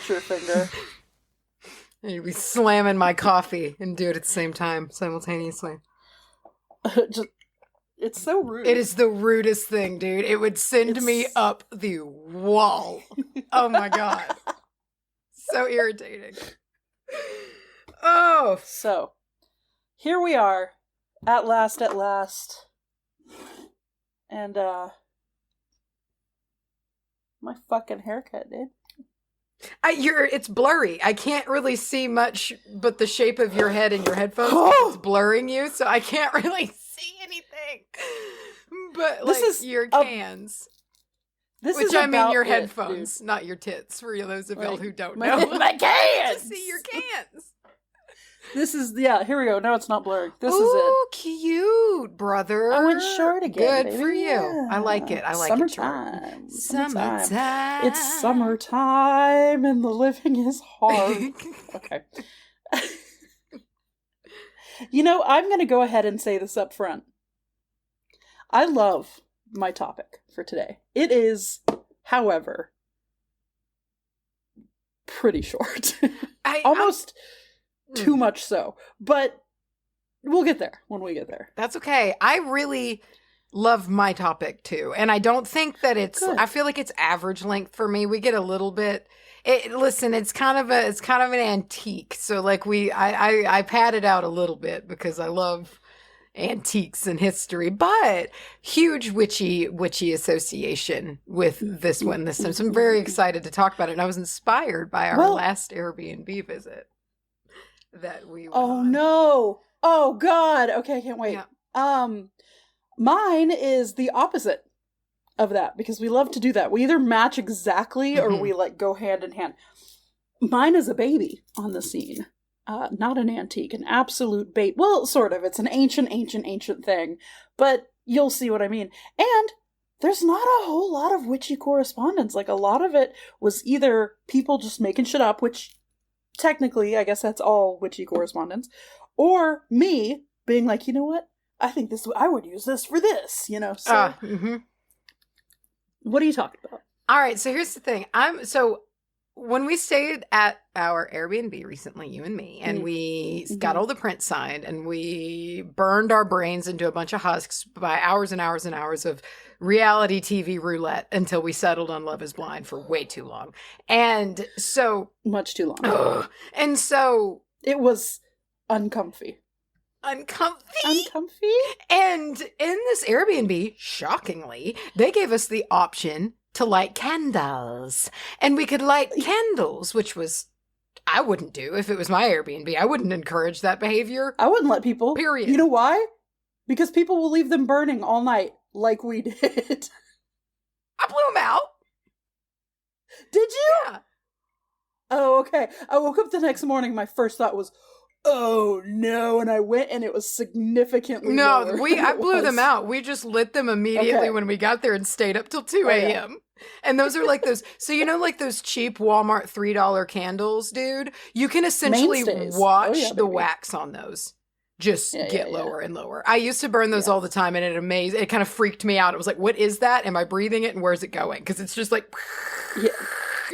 picture finger. You'd be slamming my coffee and do it at the same time, simultaneously. It's so rude. It is the rudest thing, dude. It would send me up the wall. Oh my god. So irritating. Oh. So, here we are. At last. And, my fucking haircut, dude. It's blurry. I can't really see much but the shape of your head and your headphones. It's blurring you, so I can't really see anything. But this is your cans. Which I mean your headphones, not your tits, for those of y'all who don't know. My cans! To see your cans. This is, here we go. Now it's not blurred. This is it. Oh, cute, brother. I went short again, Good baby. for you. Yeah. I like it. Summertime. Summertime. It's summertime and the living is hard. Okay. I'm going to go ahead and say this up front. I love my topic for today. It is, however, pretty short. Almost too much so. But we'll get there when we get there. That's okay. I really love my topic too. And I don't think that I feel like it's average length for me. We get a little bit. It's kind of an antique. So like I pad it out a little bit because I love antiques and history, but huge witchy association with this one this time. So I'm very excited to talk about it. And I was inspired by our last Airbnb visit that we went on. No. Oh God. Okay, I can't wait. Yeah. Mine is the opposite of that because we love to do that. We either match exactly or we go hand in hand. Mine is a baby on the scene. Not an antique, an absolute bait. Well, sort of. It's an ancient thing, but you'll see what I mean. And there's not a whole lot of witchy correspondence. Like, a lot of it was either people just making shit up, which technically, I guess that's all witchy correspondence, or me being like, you know what? I think I would use this for this, So, what are you talking about? All right, so here's the thing. When we stayed at our Airbnb recently, you and me, and we got all the prints signed, and we burned our brains into a bunch of husks by hours and hours and hours of reality TV roulette until we settled on Love is Blind for way too long. And so... Much too long. And so... It was uncomfy. Uncomfy? And in this Airbnb, shockingly, they gave us the option to light candles. And we could light candles, which was, I wouldn't do if it was my Airbnb. I wouldn't encourage that behavior. I wouldn't let people. Period. You know why? Because people will leave them burning all night, like we did. I blew them out. Did you? Yeah. Oh, okay. I woke up the next morning, my first thought was, oh no, and I went and it was significantly lower. I blew them out. We just lit them immediately when we got there and stayed up till 2 a.m. Yeah. And those are like those, so like those cheap Walmart $3 candles, dude? You can essentially watch the wax on those just get lower and lower. I used to burn those all the time, and it kind of freaked me out. It was like, what is that? Am I breathing it, and where's it going? Because it's just like,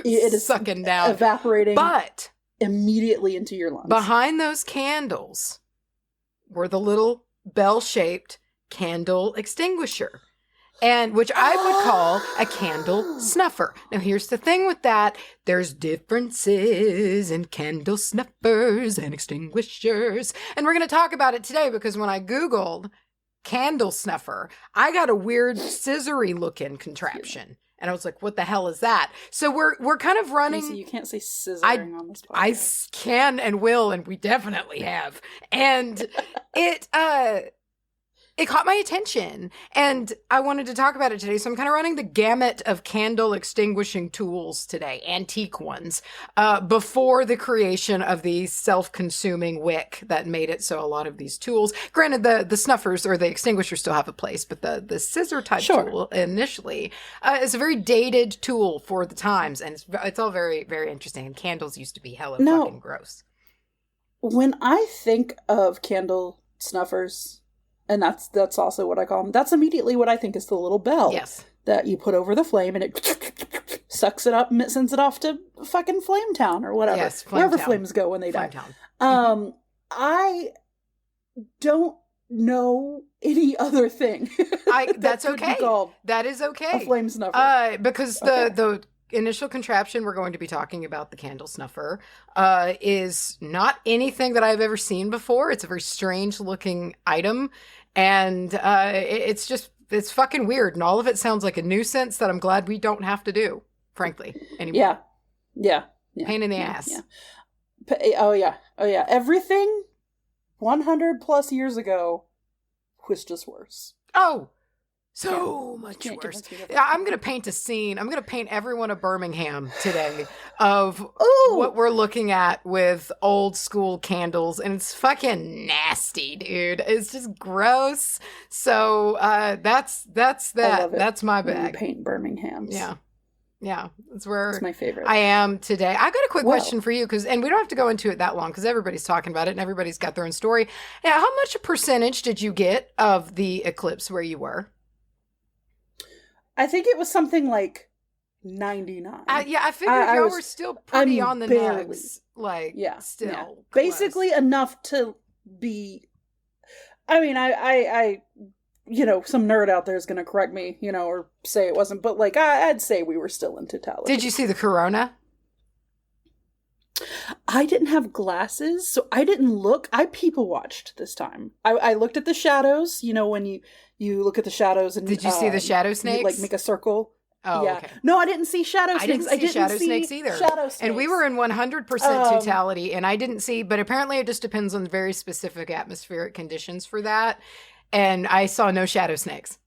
it is sucking down. Evaporating. But immediately into your lungs. Behind those candles were the little bell-shaped candle extinguisher, and which I would call a candle snuffer. Now, here's the thing with that. There's differences in candle snuffers and extinguishers. And we're going to talk about it today because when I Googled candle snuffer, I got a weird scissory looking contraption. And I was like, what the hell is that? So we're kind of running. Macy, you can't say scissoring on this podcast. I can and will, and we definitely have. And it caught my attention, and I wanted to talk about it today. So I'm kind of running the gamut of candle extinguishing tools today, antique ones, before the creation of the self-consuming wick that made it so a lot of these tools, granted the snuffers or the extinguishers still have a place, but the scissor type tool initially is a very dated tool for the times, and it's all very, very interesting. And candles used to be hella fucking gross. When I think of candle snuffers, and that's also what I call them, that's immediately what I think is the little bell that you put over the flame and it sucks it up and sends it off to fucking Flametown or whatever. Yes, wherever Flametown. flames go when they die. Flametown. I don't know any other thing. That's okay. That is okay. A flame snuffer. Because the initial contraption we're going to be talking about, the candle snuffer, is not anything that I've ever seen before. It's a very strange looking item, and it's fucking weird, and all of it sounds like a nuisance that I'm glad we don't have to do, frankly, anymore. Yeah. Pain in the ass. Yeah. Oh yeah. Everything 100 plus years ago was just worse. Oh, so much worse. I'm going to paint a scene. I'm going to paint everyone of Birmingham today of what we're looking at with old school candles. And it's fucking nasty, dude. It's just gross. So that's that. That's my bag. Paint Birminghams. Yeah, that's where it's my favorite. I am today. I got a quick question for you, and we don't have to go into it that long because everybody's talking about it and everybody's got their own story. Yeah, how much a percentage did you get of the eclipse where you were? I think it was something like 99. I figured y'all were still pretty on the nugs. Still. Yeah. Basically enough to be... I mean, I some nerd out there is going to correct me, or say it wasn't, but I'd say we were still in totality. Did you see the corona? I didn't have glasses, so I didn't look. I people watched this time. I looked at the shadows, when you look at the shadows. And did you see the shadow snakes? Make a circle. Oh, yeah. Okay. No, I didn't see shadow snakes. I didn't see shadow snakes either. Shadow snakes. And we were in 100% totality, and I didn't see, but apparently it just depends on very specific atmospheric conditions for that. And I saw no shadow snakes.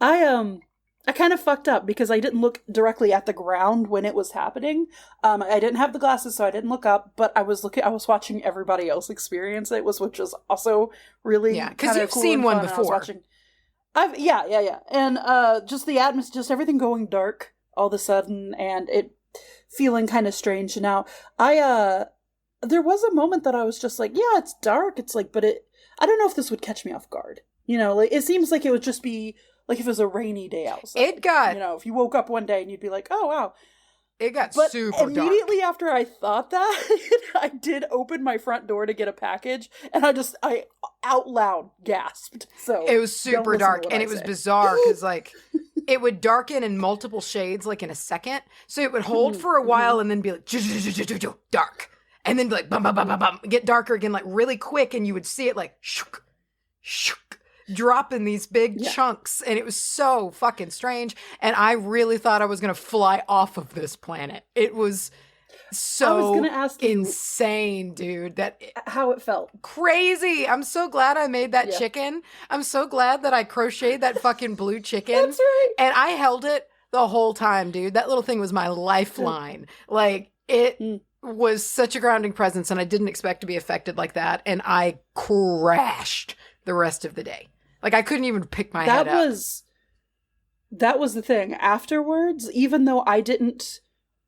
I kind of fucked up because I didn't look directly at the ground when it was happening. I didn't have the glasses, so I didn't look up, but I was watching everybody else experience it, which was also really because you've cool seen one before. Yeah. And just the atmosphere, just everything going dark all of a sudden, and it feeling kind of strange. Now, there was a moment that I was just like, yeah, it's dark. It's like, but I don't know if this would catch me off guard. It seems like it would just be like if it was a rainy day outside. It got... if you woke up one day and you'd be like, oh, wow. It got super dark. Immediately after I thought that, I did open my front door to get a package, and I out loud gasped. So it was super dark, and it was bizarre, because, it would darken in multiple shades, in a second. So it would hold for a while, and then be like, dark. And then be like, bum, bum, bum, bum, bum, get darker again, really quick, and you would see it shook, shook, drop in these big chunks, and it was so fucking strange, and I really thought I was going to fly off of this planet. It was so I was gonna ask you insane, dude, how it felt. Crazy. I'm so glad I made that chicken. I'm so glad that I crocheted that fucking blue chicken. That's right. And I held it the whole time, dude. That little thing was my lifeline. It was such a grounding presence, and I didn't expect to be affected like that, and I crashed the rest of the day. I couldn't even pick my head up. That was the thing. Afterwards, even though I didn't,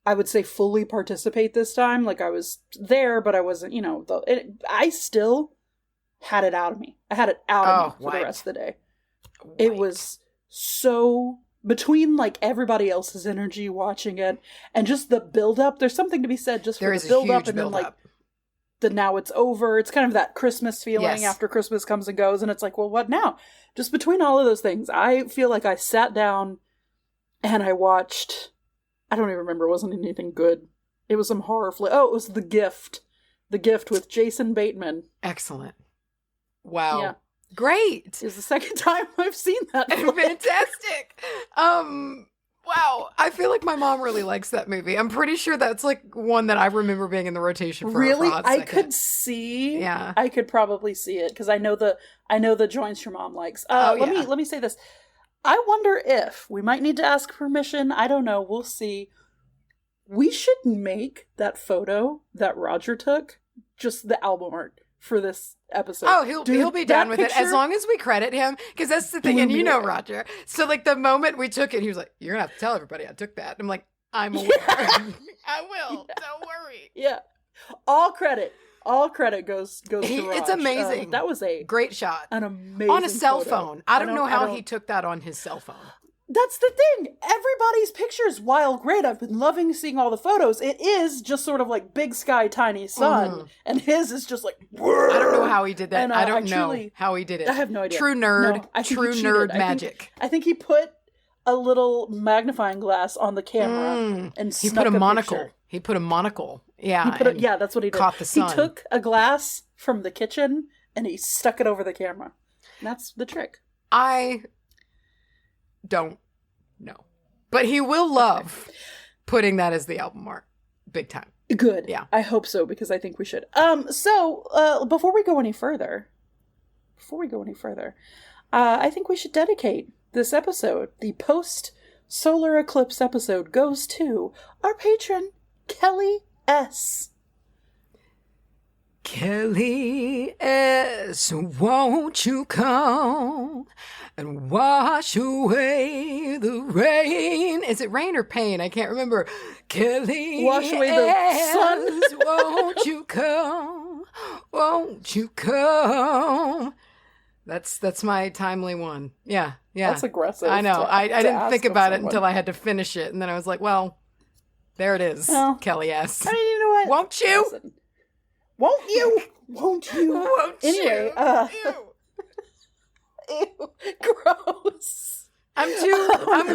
I would say, fully participate this time, I was there, but I wasn't, I still had it out of me. I had it out of me for the rest of the day. It was so... Between everybody else's energy watching it and just the build up, there's something to be said just for the build up, and then the now it's over. It's kind of that Christmas feeling after Christmas comes and goes, and it's like, well, what now? Just between all of those things, I feel like I sat down and I watched. I don't even remember. It wasn't anything good. It was some horror flick. Oh, it was The Gift. The Gift with Jason Bateman. Excellent. Wow. Yeah. Great. It's the second time I've seen that. Fantastic. Wow. I feel like my mom really likes that movie. I'm pretty sure that's one that I remember being in the rotation for. Really? A hot second. I could see. Yeah. I could probably see it because I know the joints your mom likes. Let me say this. I wonder if we might need to ask permission. I don't know. We'll see. We should make that photo that Roger took just the album art for this episode. Oh, he'll be down with it as long as we credit him, because that's the thing. And Roger. So Roger. The moment we took it, he was like, "You're gonna have to tell everybody I took that." I'm like, "I'm aware. I will. Don't worry." Yeah. All credit goes to Raj. It's amazing. That was a great shot. An amazing on a cell photo. phone. I don't know how he took that on his cell phone. That's the thing. Everybody's pictures, while great, I've been loving seeing all the photos. It is just sort of like big sky, tiny sun, and his is just like. I don't know how he did that. And, I don't know how he did it. I have no idea. True nerd. No, true nerd magic. I think he put a little magnifying glass on the camera and he put a monocle. Picture. He put a monocle. Yeah. Yeah, that's what he did. Caught the sun. He took a glass from the kitchen and he stuck it over the camera. And that's the trick. I don't know. But he will love putting that as the album art. Big time. Good. Yeah. I hope so, because I think we should. So before we go any further, I think we should dedicate this episode, the post-solar eclipse episode, goes to our patron, Kelly S. Kelly S., won't you come and wash away the rain? Is it rain or pain? I can't remember. Kelly wash away the sun. Won't you come? Won't you come? That's my timely one. Yeah. That's aggressive. I know. I didn't think about it until I had to finish it. And then I was like, well, there it is. Well, Kelly S. I mean, you know what? Won't you? Listen. Won't you? Won't you? Won't anyway, you? Ew. Gross. I'm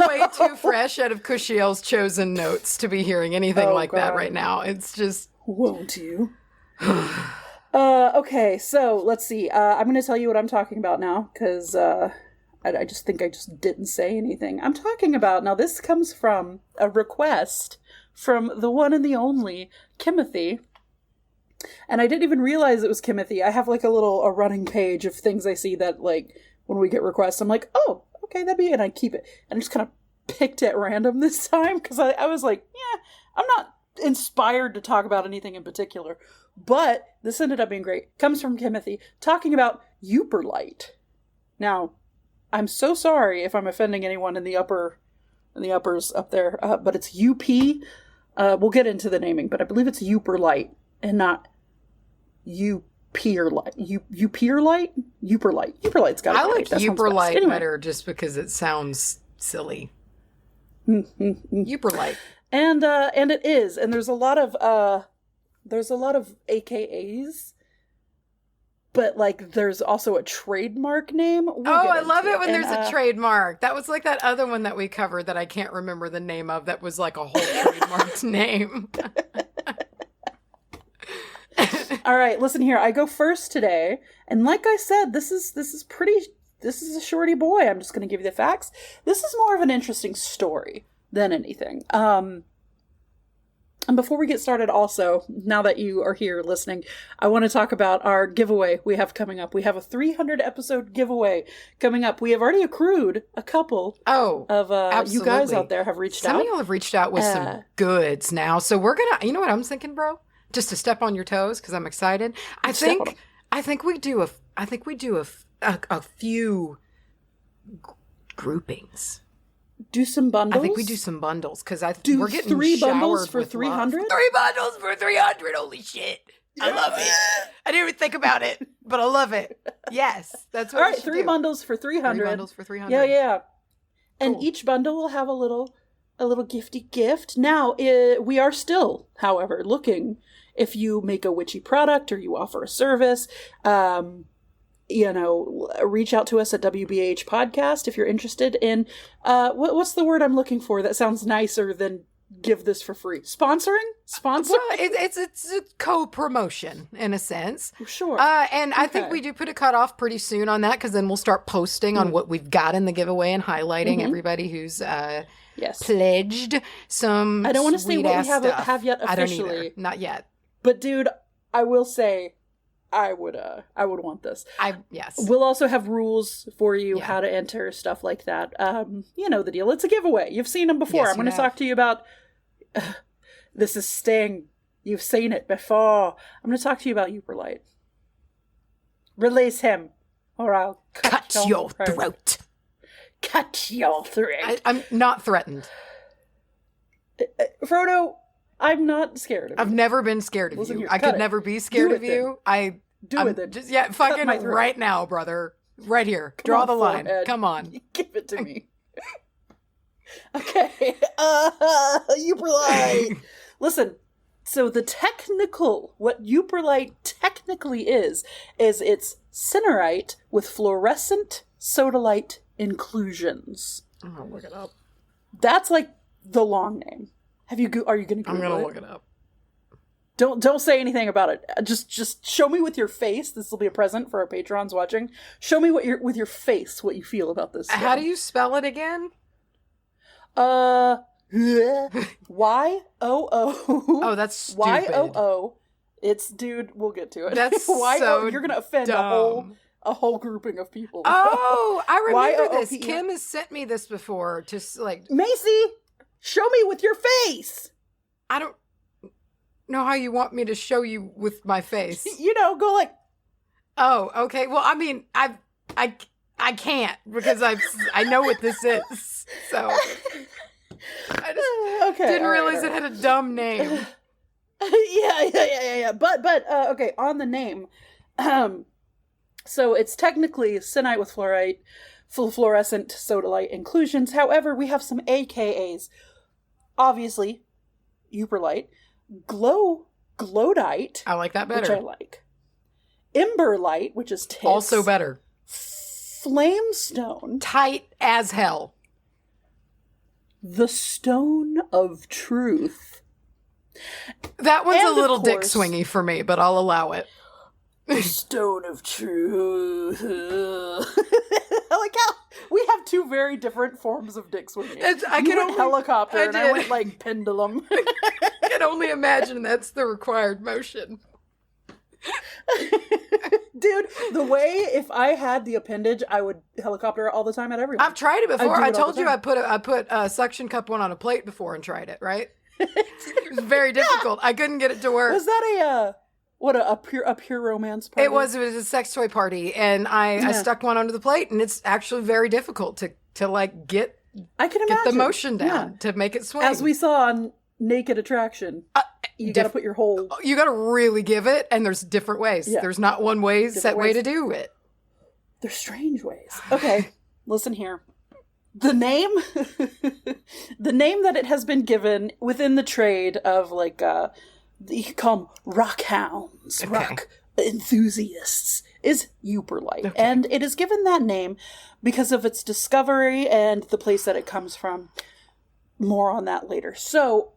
way too fresh out of Cushiel's chosen notes to be hearing anything like that right now. It's just... Won't you? Okay, so let's see. I'm going to tell you what I'm talking about now, because I just think I just didn't say anything. I'm talking about... Now, this comes from a request from the one and the only Kimothy. And I didn't even realize it was Kimothy. I have like a running page of things I see that, like, when we get requests, I'm like, oh, okay, that'd be it. And I keep it. And I just kind of picked at random this time because I was like, yeah, I'm not inspired to talk about anything in particular. But this ended up being great. Comes from Kimothy talking about Yooperlite. Now, I'm so sorry if I'm offending anyone in the uppers up there, but it's UP. We'll get into the naming, but I believe it's Yooperlite. And not Yooperlite. Yooperlite? Yooperlite's got it. I like Yooperlite anyway. better just because it sounds silly. Yooperlite. And it is. And there's a lot of AKAs. But like there's also a trademark name. I love it when there's a trademark. That was like that other one that we covered that I can't remember the name of that was like a whole trademarked name. All right, listen here. I go first today, and like I said, this is a shorty boy. I'm just going to give you the facts. This is more of an interesting story than anything. And before we get started, also, now that you are here listening, I want to talk about our giveaway we have coming up. We have a 300 episode giveaway coming up. We have already accrued a couple of you guys out there have reached out. Some of y'all have reached out with some goods now. So we're going to, you know what I'm thinking, bro? Just to step on your toes because I'm excited. I think we do a few groupings. Do some bundles. I think we do some bundles because we're getting 3 bundles for 300. 3 bundles for 300. Holy shit! I love it. I didn't even think about it, but I love it. Yes, that's what. All right, 3 bundles for 300. 3 bundles for 300. Yeah. And cool. Each bundle will have a little gifty gift. Now, we are still, however, looking. If you make a witchy product or you offer a service, reach out to us at wbahpodcast if you're interested in, what's the word I'm looking for that sounds nicer than give this for free? Sponsoring? Well, it's a co-promotion in a sense. Sure. And I think we do put a cutoff pretty soon on that because then we'll start posting on what we've got in the giveaway and highlighting everybody who's pledged some. I don't want to say what we have yet officially. I don't either. Not yet. But dude, I will say, I would want this. Yes. We'll also have rules for you how to enter stuff like that. You know the deal. It's a giveaway. You've seen them before. Yes, I'm going to talk to you about. This is Sting. You've seen it before. I'm going to talk to you about Yooperlite. Release him, or I'll cut your throat. Cut your throat. I'm not threatened. Frodo. I'm not scared of you. I've never been scared of you. Here, I could never be scared of you. I'm then. Just fucking right now, brother. Right here. Draw the line. Forehead. Come on. Give it to me. Okay. Yooperlite. Listen. So what Yooperlite technically is it's cinerite with fluorescent sodalite inclusions. I'm gonna look it up. That's like the long name. Are you going to Google it? I'm gonna look it up. Don't say anything about it. Just show me with your face. This will be a present for our patrons watching. Show me with your face what you feel about this. How do you spell it again? Y-O-O. Oh, that's stupid. Y-O-O. It's, dude, we'll get to it. That's so you're going to offend dumb. a whole grouping of people. Oh, I remember this. Y-O-O-P-E. Kim has sent me this before. Just like... Macy, show me with your face. I don't know how you want me to show you with my face. Go like... Oh, okay. Well, I mean, I can't because I know what this is. So... I just didn't realize it had a dumb name. Yeah. But okay, on the name. So it's technically cinnite with fluorescent sodalite inclusions. However, we have some AKAs. Obviously, Yooperlite, glodite. I like that better. Which I like. Imberlite, which is tits. Also better. Flamestone. Tight as hell. The Stone of Truth. That one's And a little dick course, swingy for me, but I'll allow it. The Stone of Truth. I like how we have two very different forms of dick swinging. You went helicopter and I went like pendulum. I can only imagine that's the required motion. Dude, the way if I had the appendage, I would helicopter all the time at everyone. I've tried it before. I told you I put a suction cup one on a plate before and tried it, right? It was very difficult. I couldn't get it to work. Was that a pure romance party? It was a sex toy party, and I stuck one under the plate, and it's actually very difficult to like get the motion down to make it swing. As we saw on Naked Attraction. You got to put your whole... You got to really give it, and there's different ways. Yeah. There's not one set way to do it. There's strange ways. Okay, listen here. The name that it has been given within the trade of like, you could call them rock hounds, rock enthusiasts, is Yooperlite. Okay. And it is given that name because of its discovery and the place that it comes from. More on that later. So...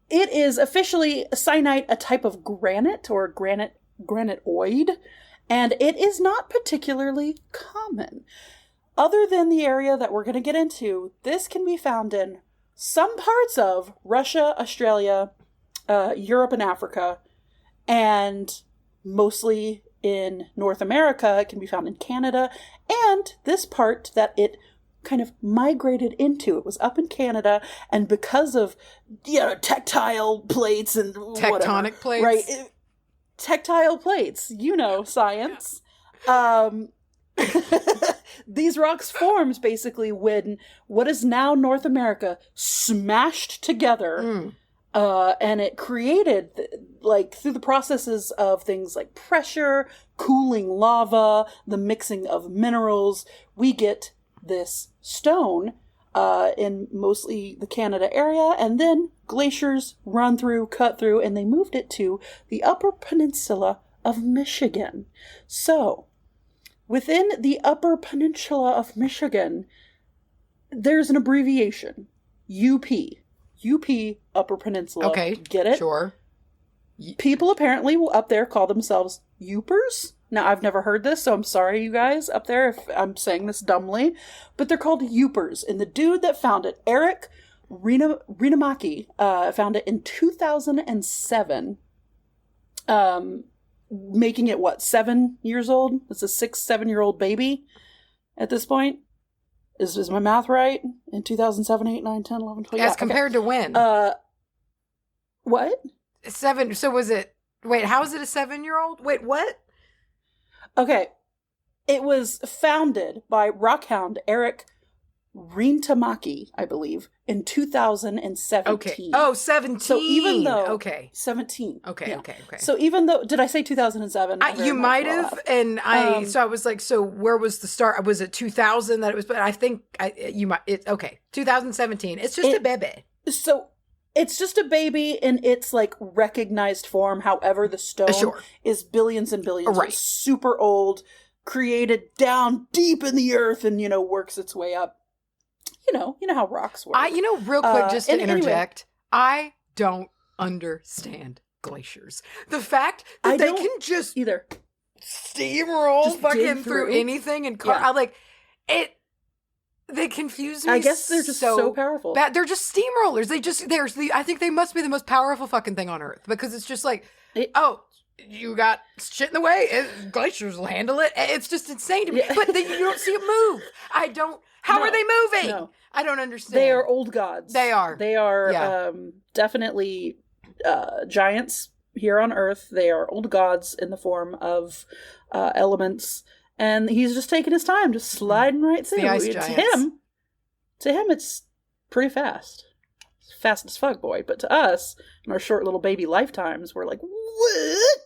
It is officially syenite, a type of granite or granitoid, and it is not particularly common. Other than the area that we're going to get into, this can be found in some parts of Russia, Australia, Europe, and Africa, and mostly in North America. It can be found in Canada, and this part that it kind of migrated into. It was up in Canada, and because of tactile plates and tectonic plates, right? Tactile plates, science. These rocks formed basically when what is now North America smashed together, and it created through the processes of things like pressure, cooling lava, the mixing of minerals, we get this stone in mostly the Canada area, and then glaciers cut through, and they moved it to the Upper Peninsula of Michigan. So, within the Upper Peninsula of Michigan, there's an abbreviation, UP. UP, Upper Peninsula. Okay, get it? Sure. People apparently up there call themselves Yoopers. Now, I've never heard this, so I'm sorry, you guys up there, if I'm saying this dumbly. But they're called Yoopers. And the dude that found it, Eric Rinamaki, found it in 2007. Making it, 7 years old? It's a 6-7-year-old baby at this point. Is my math right? In 2007, 8, 9, 10, 11, 12. As compared to when? What? 7. So was it... Wait, how is it a 7-year-old? Wait, what? Okay. It was founded by rockhound Eric Rintamaki, I believe, in 2017. Okay. Oh, 17. So even though... Okay. 17. Okay, yeah. okay. So even though... Did I say 2007? You might have. And so I was like, so where was the start? Was it 2000 that it was? But I think you might... Okay. 2017. It's just a baby. So it's just a baby in its like recognized form. However, the stone is billions and billions. Right. It's super old, created down deep in the earth and, works its way up. You know how rocks work. Real quick, just to interject, anyway, I don't understand glaciers. The fact that they can just either steamroll just fucking through anything and I like it. They confuse me. I guess they're just so powerful. They're just steamrollers. I think they must be the most powerful fucking thing on earth because it's just like, you got shit in the way. Glaciers will handle it. It's just insane to me. Yeah. But then you don't see it move. How are they moving? No. I don't understand. They are old gods. They are. They are definitely giants here on Earth. They are old gods in the form of elements. And he's just taking his time, just sliding right through. The ice giants. To him, it's pretty fast. Fast as fuck, boy. But to us, in our short little baby lifetimes, we're like, what?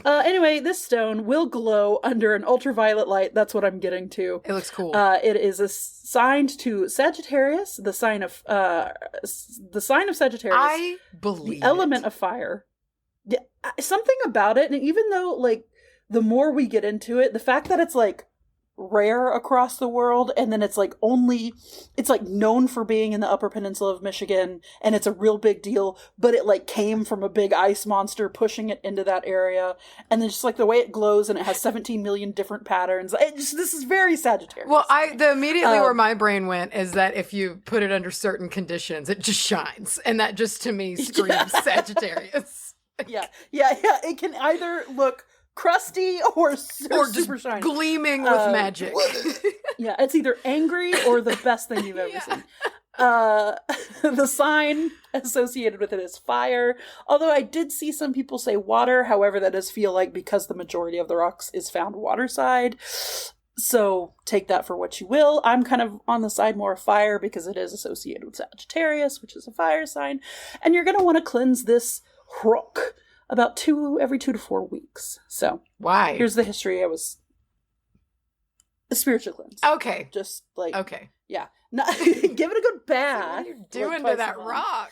Anyway, this stone will glow under an ultraviolet light. That's what I'm getting to. It looks cool. It is assigned to Sagittarius, the sign of Sagittarius. I believe the element of fire. Yeah, something about it, and even though like the more we get into it, the fact that it's like rare across the world, and then it's like known for being in the Upper Peninsula of Michigan, and it's a real big deal, but it like came from a big ice monster pushing it into that area, and then just like the way it glows, and it has 17 million different patterns. This is very Sagittarius. Well, immediately where my brain went is that if you put it under certain conditions, it just shines, and that just to me screams Sagittarius. Yeah. It can either look crusty or super shiny, gleaming with magic. Yeah, it's either angry or the best thing you've ever seen. The sign associated with it is fire, although I did see some people say water. However, that does feel like because the majority of the rocks is found waterside, so take that for what you will. I'm kind of on the side more of fire because it is associated with Sagittarius, which is a fire sign, and you're going to want to cleanse this rock about every 2 to 4 weeks. So why? Here's the history. I was a spiritual cleanse. Okay. Just like yeah. Give it a good bath. What are you doing to that rock?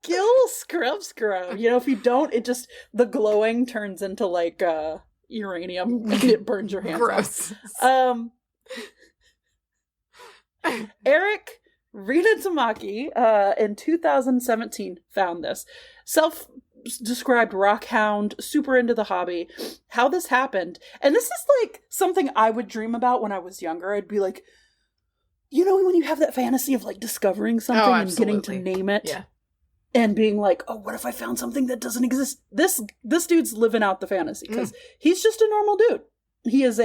Give a little scrub. If you don't, it just the glowing turns into like uranium and it burns your hands. Gross. Off. Eric Rita Tamaki in 2017 found this. Self-described rock hound, super into the hobby. How this happened, and this is like something I would dream about when I was younger. I'd be like, when you have that fantasy of like discovering something and getting to name it, and being like, oh, what if I found something that doesn't exist? This dude's living out the fantasy because he's just a normal dude. He is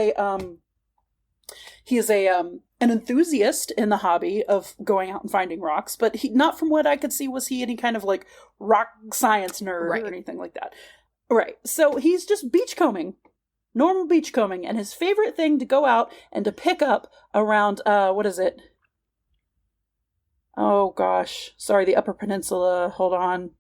an enthusiast in the hobby of going out and finding rocks, but not from what I could see was he any kind of like rock science nerd or anything like that. Right. So he's just beachcombing, normal beachcombing, and his favorite thing to go out and to pick up around, what is it? Oh gosh. Sorry, the Upper Peninsula. Hold on.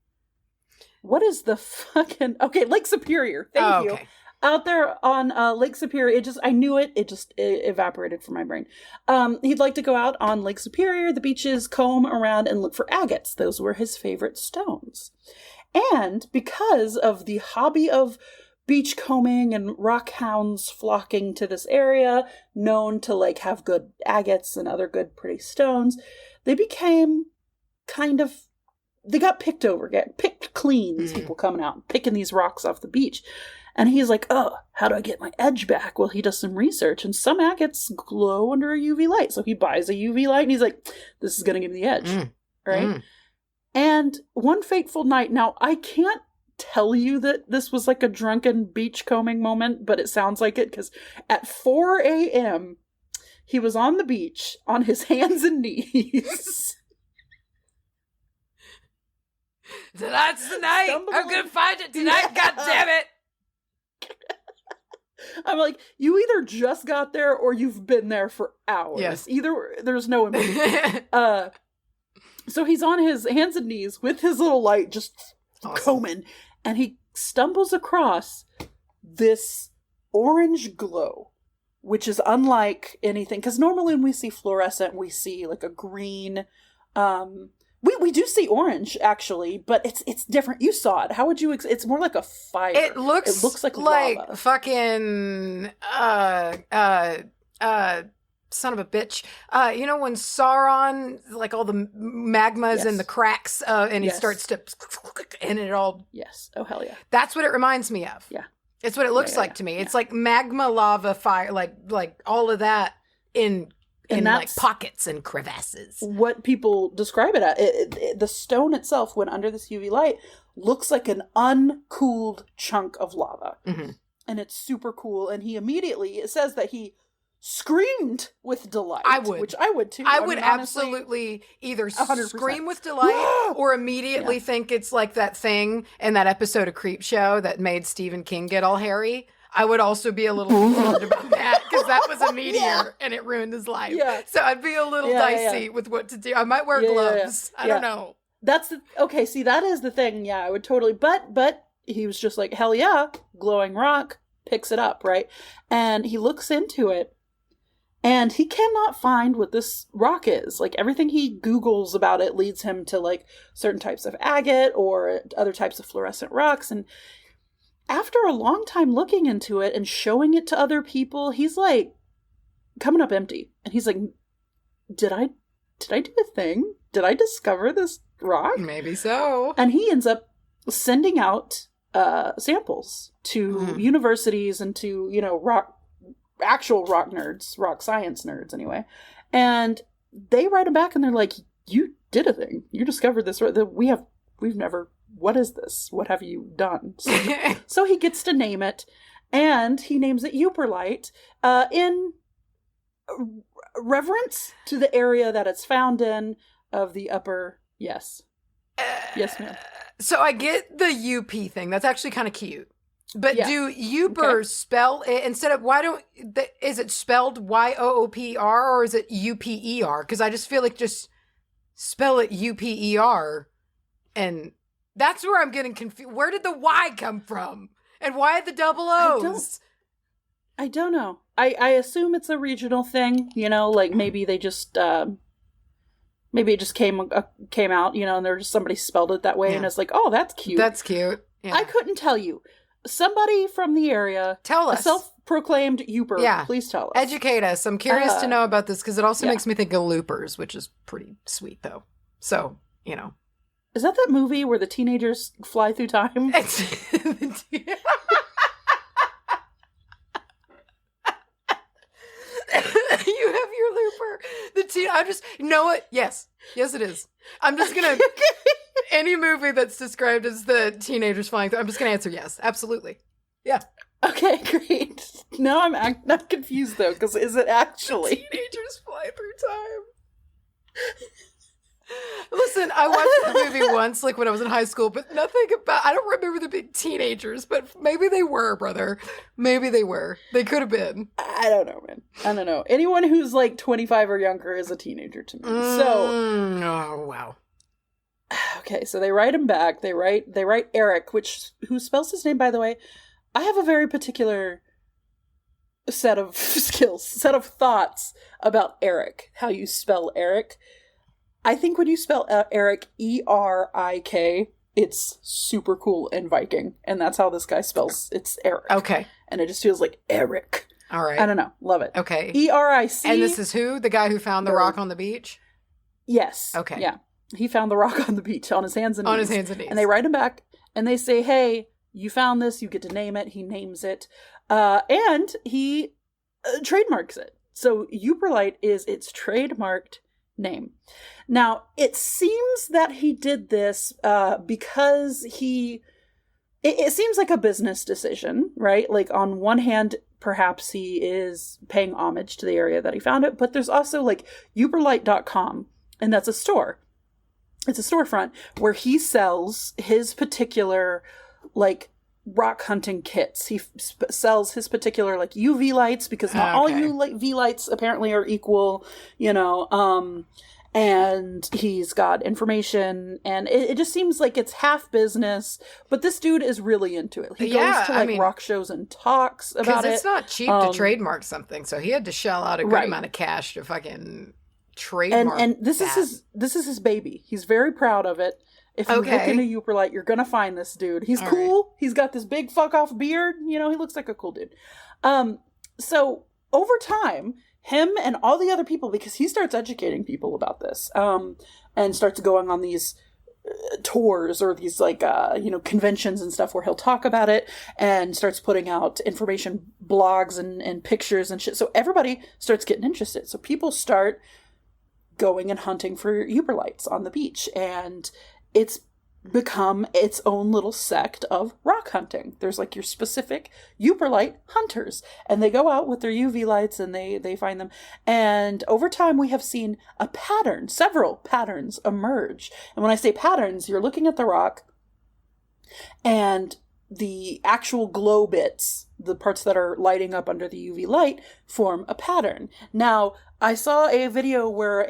What is the fucking... Okay, Lake Superior. Thank you. Out there on Lake Superior, I knew it. It just evaporated from my brain. He'd like to go out on Lake Superior, the beaches, comb around and look for agates. Those were his favorite stones. And because of the hobby of beach combing and rock hounds flocking to this area, known to like have good agates and other good pretty stones, they became they got picked clean, these people coming out and picking these rocks off the beach. And he's like, oh, how do I get my edge back? Well, he does some research, and some agates glow under a UV light. So he buys a UV light, and he's like, this is going to give me the edge, right? And one fateful night, now I can't tell you that this was like a drunken beachcombing moment, but it sounds like it, because at 4 a.m., he was on the beach on his hands and knees. Tonight's the night. I'm going to find it tonight. God damn it. I'm like, you either just got there or you've been there for hours. Yes. Either, there's no in between. So he's on his hands and knees with his little light just combing, and he stumbles across this orange glow, which is unlike anything, because normally when we see fluorescent, we see like a green, we do see orange actually, but it's different. You saw it. How would you? It's more like a fire. It looks like lava. Fucking son of a bitch. You know when Sauron, like all the magmas and the cracks, and he starts to, and it all. Yes. Oh hell yeah. That's what it reminds me of. Yeah. It's what it looks like to me. It's like magma, lava, fire, like all of that in like pockets and crevasses. What people describe it as. The stone itself, when under this UV light, looks like an uncooled chunk of lava. Mm-hmm. And it's super cool. And it says that he screamed with delight. I would. Which I would too. I would absolutely either 100%. Scream with delight or immediately think it's like that thing in that episode of Creepshow that made Stephen King get all hairy. I would also be a little concerned about that because that was a meteor and it ruined his life. Yeah. So I'd be a little dicey with what to do. I might wear gloves. I don't know. Okay, see, that is the thing. Yeah, I would totally. But he was just like, hell yeah, glowing rock, picks it up, right? And he looks into it. And he cannot find what this rock is. Like, everything he Googles about it leads him to, like, certain types of agate or other types of fluorescent rocks. And after a long time looking into it and showing it to other people, he's, like, coming up empty. And he's like, did I do a thing? Did I discover this rock? Maybe so. And he ends up sending out samples to universities and to, actual rock nerds, rock science nerds anyway. And they write him back and they're like, you did a thing. You discovered this. We've never, what is this? What have you done? So he gets to name it, and he names it Yooperlite in reverence to the area that it's found in of the upper, yes. Yes, ma'am. So I get the UP thing. That's actually kind of cute. But do Yooper spell it instead of, is it spelled Yooper or is it Uper? Because I just feel like just spell it Uper. And that's where I'm getting confused. Where did the Y come from? And why the double O's? I don't know. I assume it's a regional thing, like maybe they just, maybe it just came out, and there just somebody spelled it that way and it's like, oh, that's cute. That's cute. Yeah. I couldn't tell you. Somebody from the area, tell us. A self-proclaimed Yooper, please tell us. Educate us. I'm curious to know about this because it also makes me think of Loopers, which is pretty sweet, though. So, Is that movie where the teenagers fly through time? You have your Looper. Yes, it is. I'm just going to... Any movie that's described as the teenagers flying through, I'm just going to answer yes. Absolutely. Yeah. Okay, great. Now I'm not confused, though, because is it actually? Teenagers fly through time. Listen, I watched the movie once, like when I was in high school, but I don't remember them being teenagers, but maybe they were, brother. Maybe they were. They could have been. I don't know, man. I don't know. Anyone who's like 25 or younger is a teenager to me. Oh, wow. Okay, so they write him back. They write Eric, who spells his name, by the way. I have a very particular set of thoughts about Eric, how you spell Eric. I think when you spell Eric, E-R-I-K, it's super cool and Viking. And that's how this guy spells it's Eric. Okay. And it just feels like Eric. All right. I don't know. Love it. Okay. E-R-I-C. And this is who? The guy who found the rock on the beach? Yes. Okay. Yeah. He found the rock on the beach on his hands and knees. On his hands and knees. And they write him back and they say, hey, you found this. You get to name it. He names it. And he trademarks it. So Yooperlite is its trademarked name. Now, it seems that he did this because it seems like a business decision, right? Like on one hand, perhaps he is paying homage to the area that he found it, but there's also like Yooperlite.com, and that's a store. It's a storefront where he sells his particular like rock hunting kits. He sells his particular like UV lights, because not all UV lights apparently are equal, you know, and he's got information, and it just seems like it's half business, but this dude is really into it. He goes to like rock shows and talks about it. Because it's not cheap to trademark something, so he had to shell out a good amount of cash to fucking trademark. And this is his baby. He's very proud of it. If you look into Yooperlite, you're gonna find this dude. He's cool. Right. He's got this big fuck off beard. You know, he looks like a cool dude. So over time, him and all the other people, because he starts educating people about this, and starts going on these tours or these like conventions and stuff where he'll talk about it, and starts putting out information blogs and pictures and shit. So everybody starts getting interested. So people start going and hunting for Yooperlites on the beach, and it's become its own little sect of rock hunting. There's like your specific Yooperlite hunters, and they go out with their UV lights and they find them. And over time, we have seen several patterns emerge. And when I say patterns, you're looking at the rock, and the actual glow bits, the parts that are lighting up under the UV light, form a pattern. Now, I saw a video where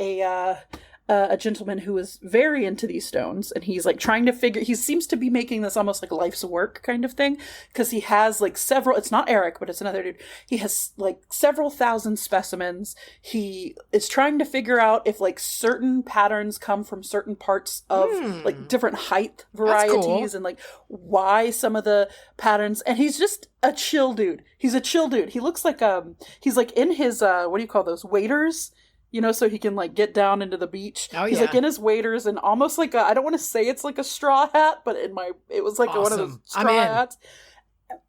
a gentleman who is very into these stones, and he's like trying to he seems to be making this almost like life's work kind of thing, because he has like it's not Eric, but it's another dude. He has like several thousand specimens. He is trying to figure out if like certain patterns come from certain parts of like different height varieties, and like why some of the patterns. And he's just a chill dude. He's a chill dude. He looks like he's like in his what do you call those, waders? You know, so he can like get down into the beach. Oh, he's like in his waders, and almost like I don't want to say it's like a straw hat, but it was like one of those straw hats.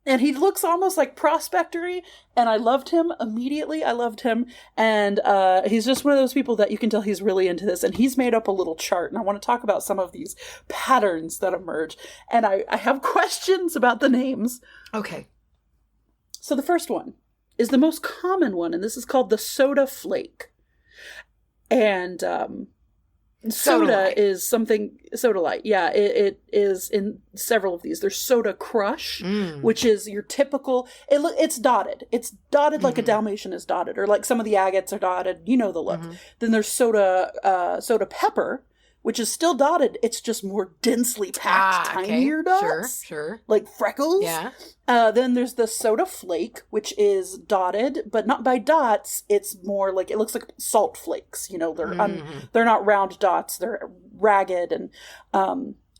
And he looks almost like prospectory, and I loved him immediately. I loved him, and he's just one of those people that you can tell he's really into this, and he's made up a little chart, and I want to talk about some of these patterns that emerge, and I have questions about the names. Okay. So the first one is the most common one, and this is called the soda flake. And soda is something, Sodalite. Yeah, it is in several of these. There's Soda Crush, which is your typical, it's dotted. It's dotted like a Dalmatian is dotted, or like some of the agates are dotted. You know the look. Then there's Soda Pepper, which is still dotted. It's just more densely packed, tinier dots. Sure. Like freckles. Yeah. Then there's the Soda Flake, which is dotted, but not by dots. It's more like, it looks like salt flakes. You know, they're not round dots. They're ragged and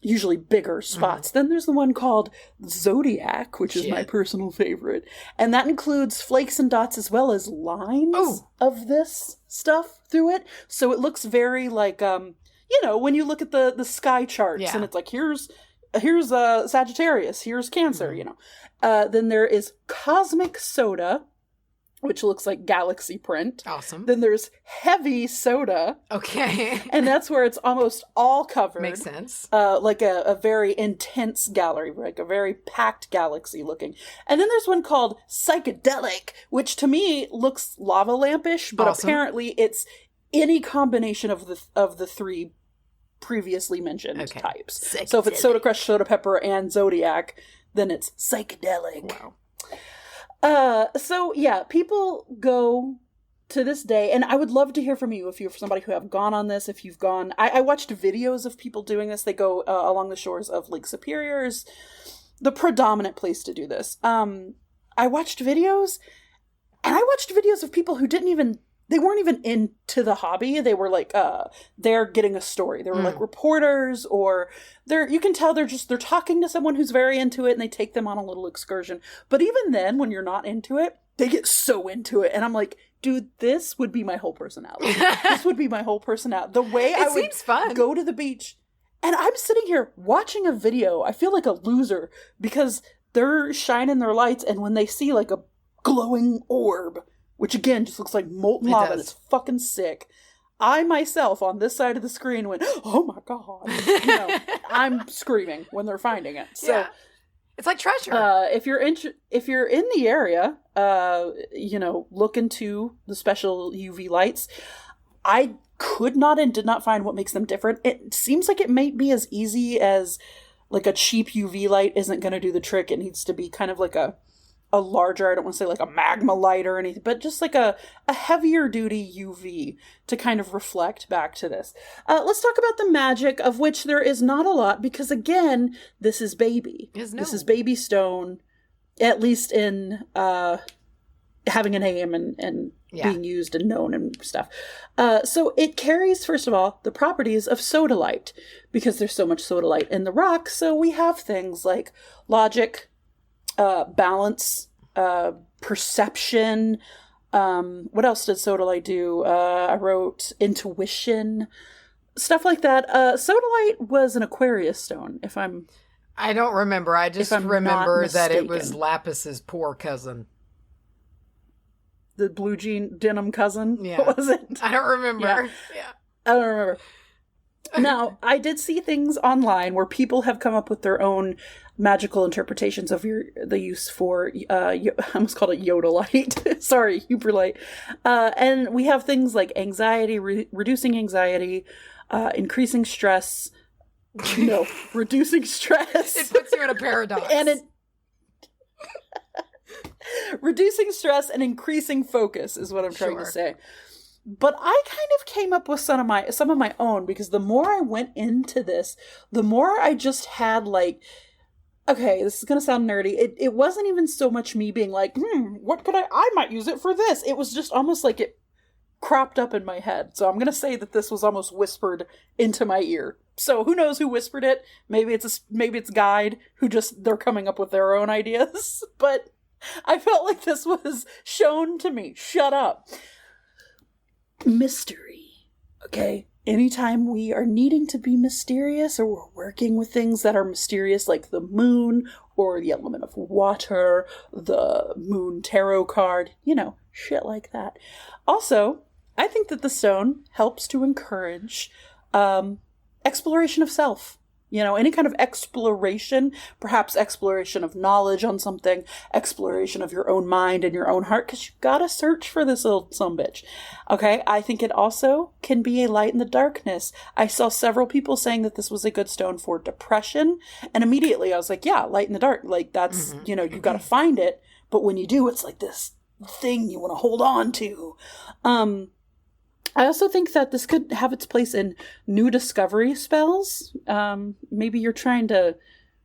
usually bigger spots. Then there's the one called Zodiac, which is my personal favorite. And that includes flakes and dots as well as lines of this stuff through it. So it looks very like, you know, when you look at the sky charts and it's like, here's Sagittarius, here's Cancer, you know. Then there is Cosmic Soda, which looks like galaxy print. Awesome. Then there's Heavy Soda. Okay. And that's where it's almost all covered. Makes sense. Like a very intense gallery, like a very packed galaxy looking. And then there's one called Psychedelic, which to me looks lava lampish, but apparently it's any combination of the three previously mentioned types. So if it's Soda Crush, Soda Pepper, and Zodiac, then it's Psychedelic. Wow. So yeah, people go to this day, and I would love to hear from you if you're somebody who have gone on this, if you've gone. I watched videos of people doing this. They go along the shores of Lake Superior is the predominant place to do this. I watched videos, and I watched videos of people who they weren't even into the hobby. They were like, they're getting a story. They were like reporters, or you can tell they're talking to someone who's very into it, and they take them on a little excursion. But even then, when you're not into it, they get so into it. And I'm like, dude, this would be my whole personality. This would be my whole personality. The way I would go to the beach, and I'm sitting here watching a video. I feel like a loser because they're shining their lights, and when they see like a glowing orb, which again just looks like molten lava, and it's fucking sick, I myself on this side of the screen went, oh my God. You know, I'm screaming when they're finding it. So yeah. It's like treasure. If you're in the area, you know, look into the special UV lights. I could not and did not find what makes them different. It seems like it may be as easy as like a cheap UV light isn't going to do the trick. It needs to be kind of like a larger, I don't want to say like a magma light or anything, but just like a heavier duty UV to kind of reflect back to this. Let's talk about the magic, of which there is not a lot, because again, this is baby. This is baby stone, at least in having a name and being used and known and stuff. So it carries, first of all, the properties of sodalite, because there's so much sodalite in the rock. So we have things like logic, balance, perception. What else did sodalite do? I wrote intuition, stuff like that. Sodalite was an Aquarius stone, I don't remember. I just remember that it was Lapis's poor cousin. The blue jean denim cousin? Yeah. What was it? I don't remember. Yeah. I don't remember. Now, I did see things online where people have come up with their own magical interpretations of the use for, I almost called it Yodalite. Sorry, Yooperlite. And we have things like anxiety, reducing anxiety, increasing stress. No, reducing stress. It puts you in a paradox. And reducing stress and increasing focus is what I'm trying to say. But I kind of came up with some of my own, because the more I went into this, the more I just had like, okay, this is going to sound nerdy. It wasn't even so much me being like, what could I might use it for this. It was just almost like it cropped up in my head. So I'm going to say that this was almost whispered into my ear. So who knows who whispered it? Maybe it's Guide who they're coming up with their own ideas. But I felt like this was shown to me. Shut up. Mystery. Okay? Anytime we are needing to be mysterious, or we're working with things that are mysterious, like the moon or the element of water, the moon tarot card, shit like that. Also, I think that the stone helps to encourage exploration of self. Any kind of exploration, perhaps exploration of knowledge on something, exploration of your own mind and your own heart, because you gotta search for this little sumbitch. Okay, I think it also can be a light in the darkness. I saw several people saying that this was a good stone for depression, and immediately I was like, yeah, light in the dark. Like, that's, you gotta find it, but when you do, it's like this thing you want to hold on to. I also think that this could have its place in new discovery spells. Maybe you're trying to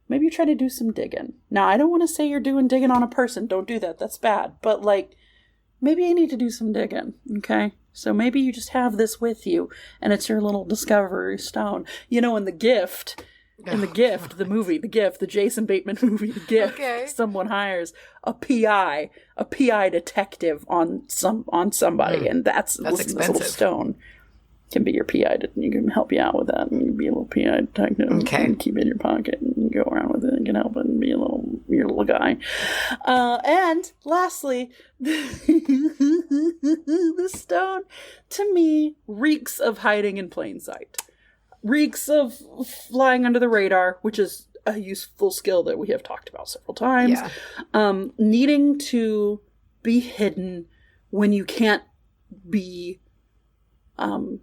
do some digging. Now, I don't want to say you're doing digging on a person. Don't do that. That's bad. But maybe you need to do some digging. Okay. So maybe you just have this with you, and it's your little discovery stone. In The Gift. The movie, The Gift, the Jason Bateman movie, The Gift, someone hires a PI detective on somebody, and that's expensive. This little stone can be your PI. You can help you out with that, and you can be a little PI detective. Okay. And keep it in your pocket, and go around with it, and can help it, and be your little guy. And lastly, the stone, to me, reeks of hiding in plain sight. Reeks of flying under the radar, which is a useful skill that we have talked about several times. Yeah. Needing to be hidden when you can't be, when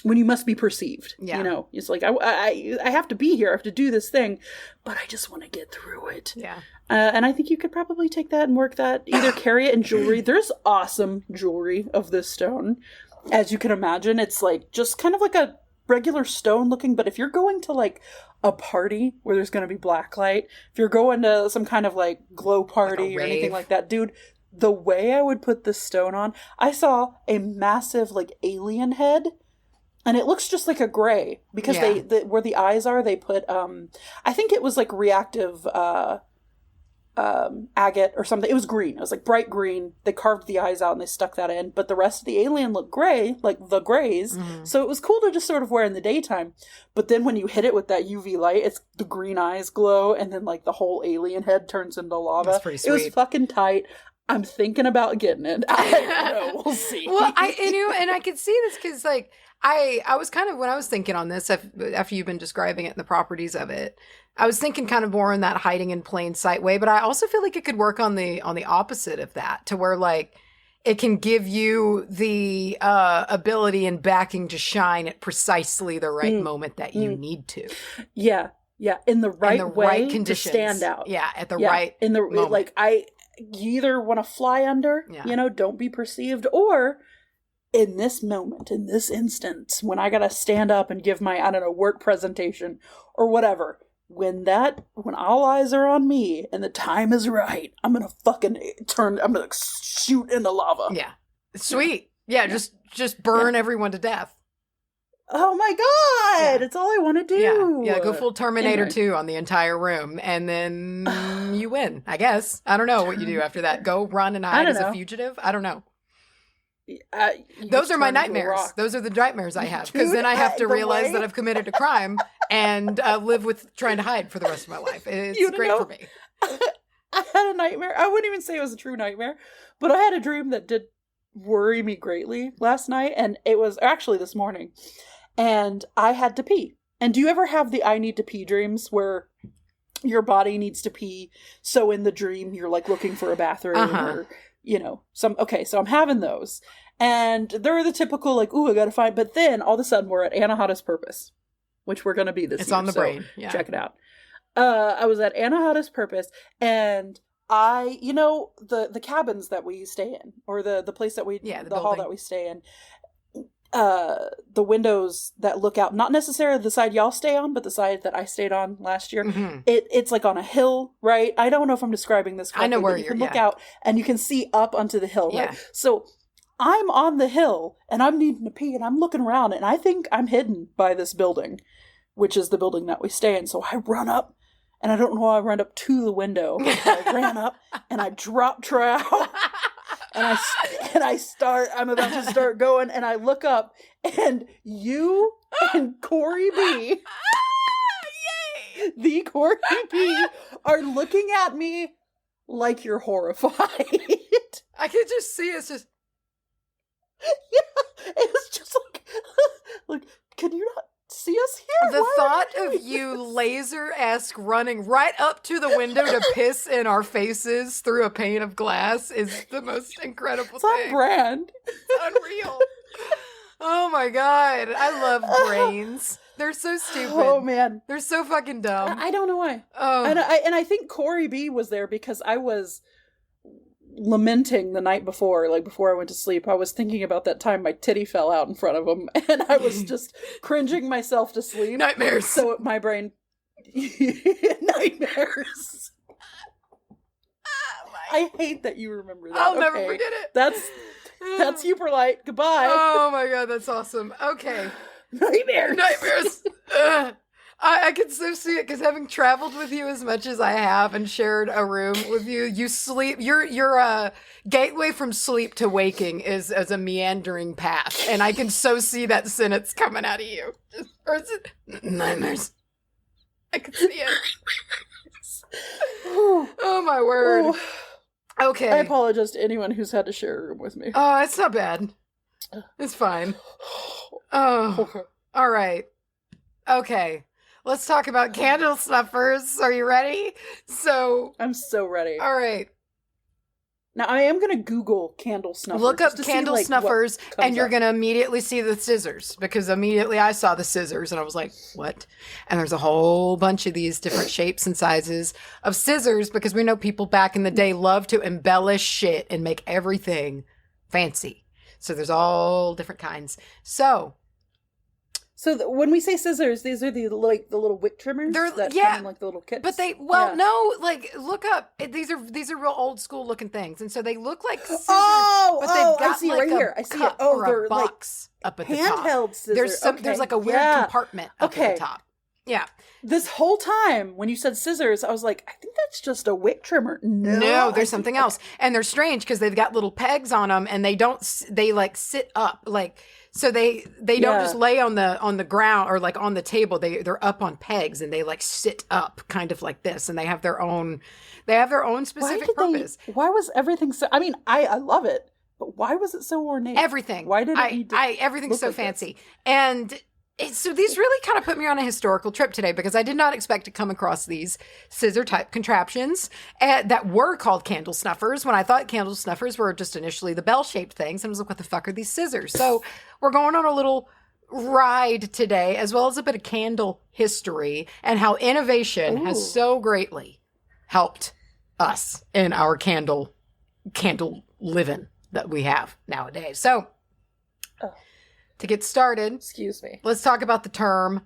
you must be perceived. Yeah. It's like, I have to be here, I have to do this thing, but I just want to get through it. Yeah. And I think you could probably take that and work that, either carry it in jewelry. There's awesome jewelry of this stone. As you can imagine, it's like just kind of like a regular stone looking, but if you're going to a party where there's going to be black light, if you're going to some kind of glow party or anything like that, dude, the way I would put this stone on, I saw a massive alien head, and it looks just like a gray, because where the eyes are, they put I think it was reactive agate or something. It was green. It was bright green. They carved the eyes out and they stuck that in, but the rest of the alien looked gray, like the grays. Mm-hmm. So it was cool to just sort of wear in the daytime. But then when you hit it with that UV light, it's the green eyes glow, and then the whole alien head turns into lava. That's pretty sweet. It was fucking tight. I'm thinking about getting it. I don't know. We'll see. Well, I could see this because I was kind of, when I was thinking on this, after you've been describing it and the properties of it, I was thinking kind of more in that hiding in plain sight way, but I also feel like it could work on the opposite of that, to where it can give you the ability and backing to shine at precisely the right moment that you need to. Yeah. Yeah, in the right way conditions. To stand out. Yeah, at the right in the moment. Like you either want to fly under, don't be perceived, or in this moment, in this instance, when I gotta stand up and give my, I don't know, work presentation or whatever, when all eyes are on me and the time is right, I'm gonna shoot into lava. Yeah. Sweet. Yeah, just burn everyone to death. Oh my God! Yeah. It's all I want to do. Yeah, go full Terminator 2 on the entire room, and then you win, I guess. I don't know what you do after that. Go run and hide as a fugitive? I don't know. Those are my nightmares. Those are the nightmares I have. Because then I have to realize that I've committed a crime and live with trying to hide for the rest of my life. It's great for me. I had a nightmare. I wouldn't even say it was a true nightmare, but I had a dream that did worry me greatly last night, and it was actually this morning. And I had to pee. And do you ever have the I need to pee dreams where your body needs to pee, so in the dream you're like looking for a bathroom or, so I'm having those. And they're the typical like, ooh, I gotta find, but then all of a sudden we're at Anahata's Purpose, which we're gonna be this year. It's on the brain. Yeah. Check it out. I was at Anahata's Purpose, and the cabins that we stay in, or the place that the hall that we stay in, the windows that look out, not necessarily the side y'all stay on, but the side that I stayed on last year. Mm-hmm. It's like on a hill, right? I don't know if I'm describing this correctly. I know where you can look out and you can see up onto the hill, right? So I'm on the hill and I'm needing to pee and I'm looking around and I think I'm hidden by this building, which is the building that we stay in. So I run up, and I don't know why I ran up to the window. I ran up and I dropped trowel. And I'm about to start going, and I look up, and you and Corey B, the Corey B, are looking at me like you're horrified. I could just see it's just... Yeah, it's just like, can you not see us here? The thought of you laser-esque running right up to the window to piss in our faces through a pane of glass is the most incredible thing. It's on brand. It's unreal. Oh my God. I love brains. They're so stupid. Oh man. They're so fucking dumb. I don't know why. Oh. And I think Corey B was there because I was lamenting the night before, like before I went to sleep. I was thinking about that time my titty fell out in front of him, and I was just cringing myself to sleep. Nightmares. So my brain... Nightmares. I hate that you remember that. I'll never forget it. That's Yooperlite. Goodbye. Oh my God, that's awesome. Okay. Nightmares. I can so see it because having traveled with you as much as I have and shared a room with you, you sleep. Your gateway from sleep to waking is as a meandering path, and I can so see that sentence coming out of you. Or is it nightmares? I can see it. Oh my word. Okay. I apologize to anyone who's had to share a room with me. Oh, it's not bad. It's fine. Oh, all right. Okay. Let's talk about candle snuffers. Are you ready? I'm so ready. All right. Now, I am going to Google candle snuffers. Look up candle snuffers, and you're going to immediately see the scissors, because immediately I saw the scissors, and I was like, what? And there's a whole bunch of these different shapes and sizes of scissors, because we know people back in the day love to embellish shit and make everything fancy. So there's all different kinds. So when we say scissors, these are the little wick trimmers that come in like the little kits. But look up. These are real old school looking things, and so they look like scissors. But they've got I see it right here. I see it. Oh, they're box like up at the top. Handheld scissors. There's like a weird compartment up at the top. Yeah. This whole time when you said scissors, I was like, I think that's just a wick trimmer. No, there's something else, and they're strange because they've got little pegs on them, and they like sit up like. So they don't just lay on the ground or like on the table. They're up on pegs, and they like sit up kind of like this, and they have their own specific purpose. Why was everything so? I mean, I love it, but why was it so ornate? Everything. Why did it everything's so fancy, and. So these really kind of put me on a historical trip today, because I did not expect to come across these scissor-type contraptions that were called candle snuffers, when I thought candle snuffers were just initially the bell-shaped things. And I was like, what the fuck are these scissors? So we're going on a little ride today, as well as a bit of candle history and how innovation has so greatly helped us in our candle living that we have nowadays. So, to get started, excuse me, let's talk about the term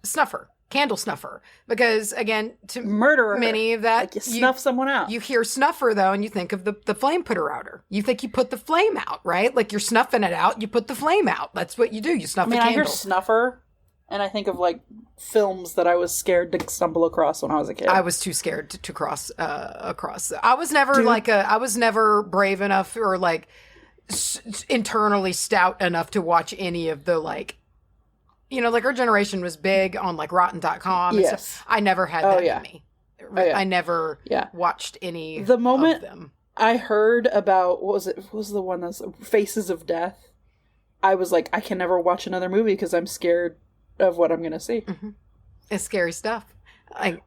snuffer. Candle snuffer, because again, to murderer, many of that, like you snuff someone out. You hear snuffer though, and you think of the flame putter outer. You think you put the flame out, right? Like you're snuffing it out. You put the flame out. That's what you do. You snuff a candle. I hear snuffer, and I think of like films that I was scared to stumble across when I was a kid. I was too scared to cross across. I was never I was never brave enough or like internally stout enough to watch any of the like. You know, like our generation was big on like Rotten.com. Yes. So I never had that in me. I never watched any the moment of them. I heard about, what was the one that's Faces of Death? I was like, I can never watch another movie because I'm scared of what I'm going to see. Mm-hmm. It's scary stuff.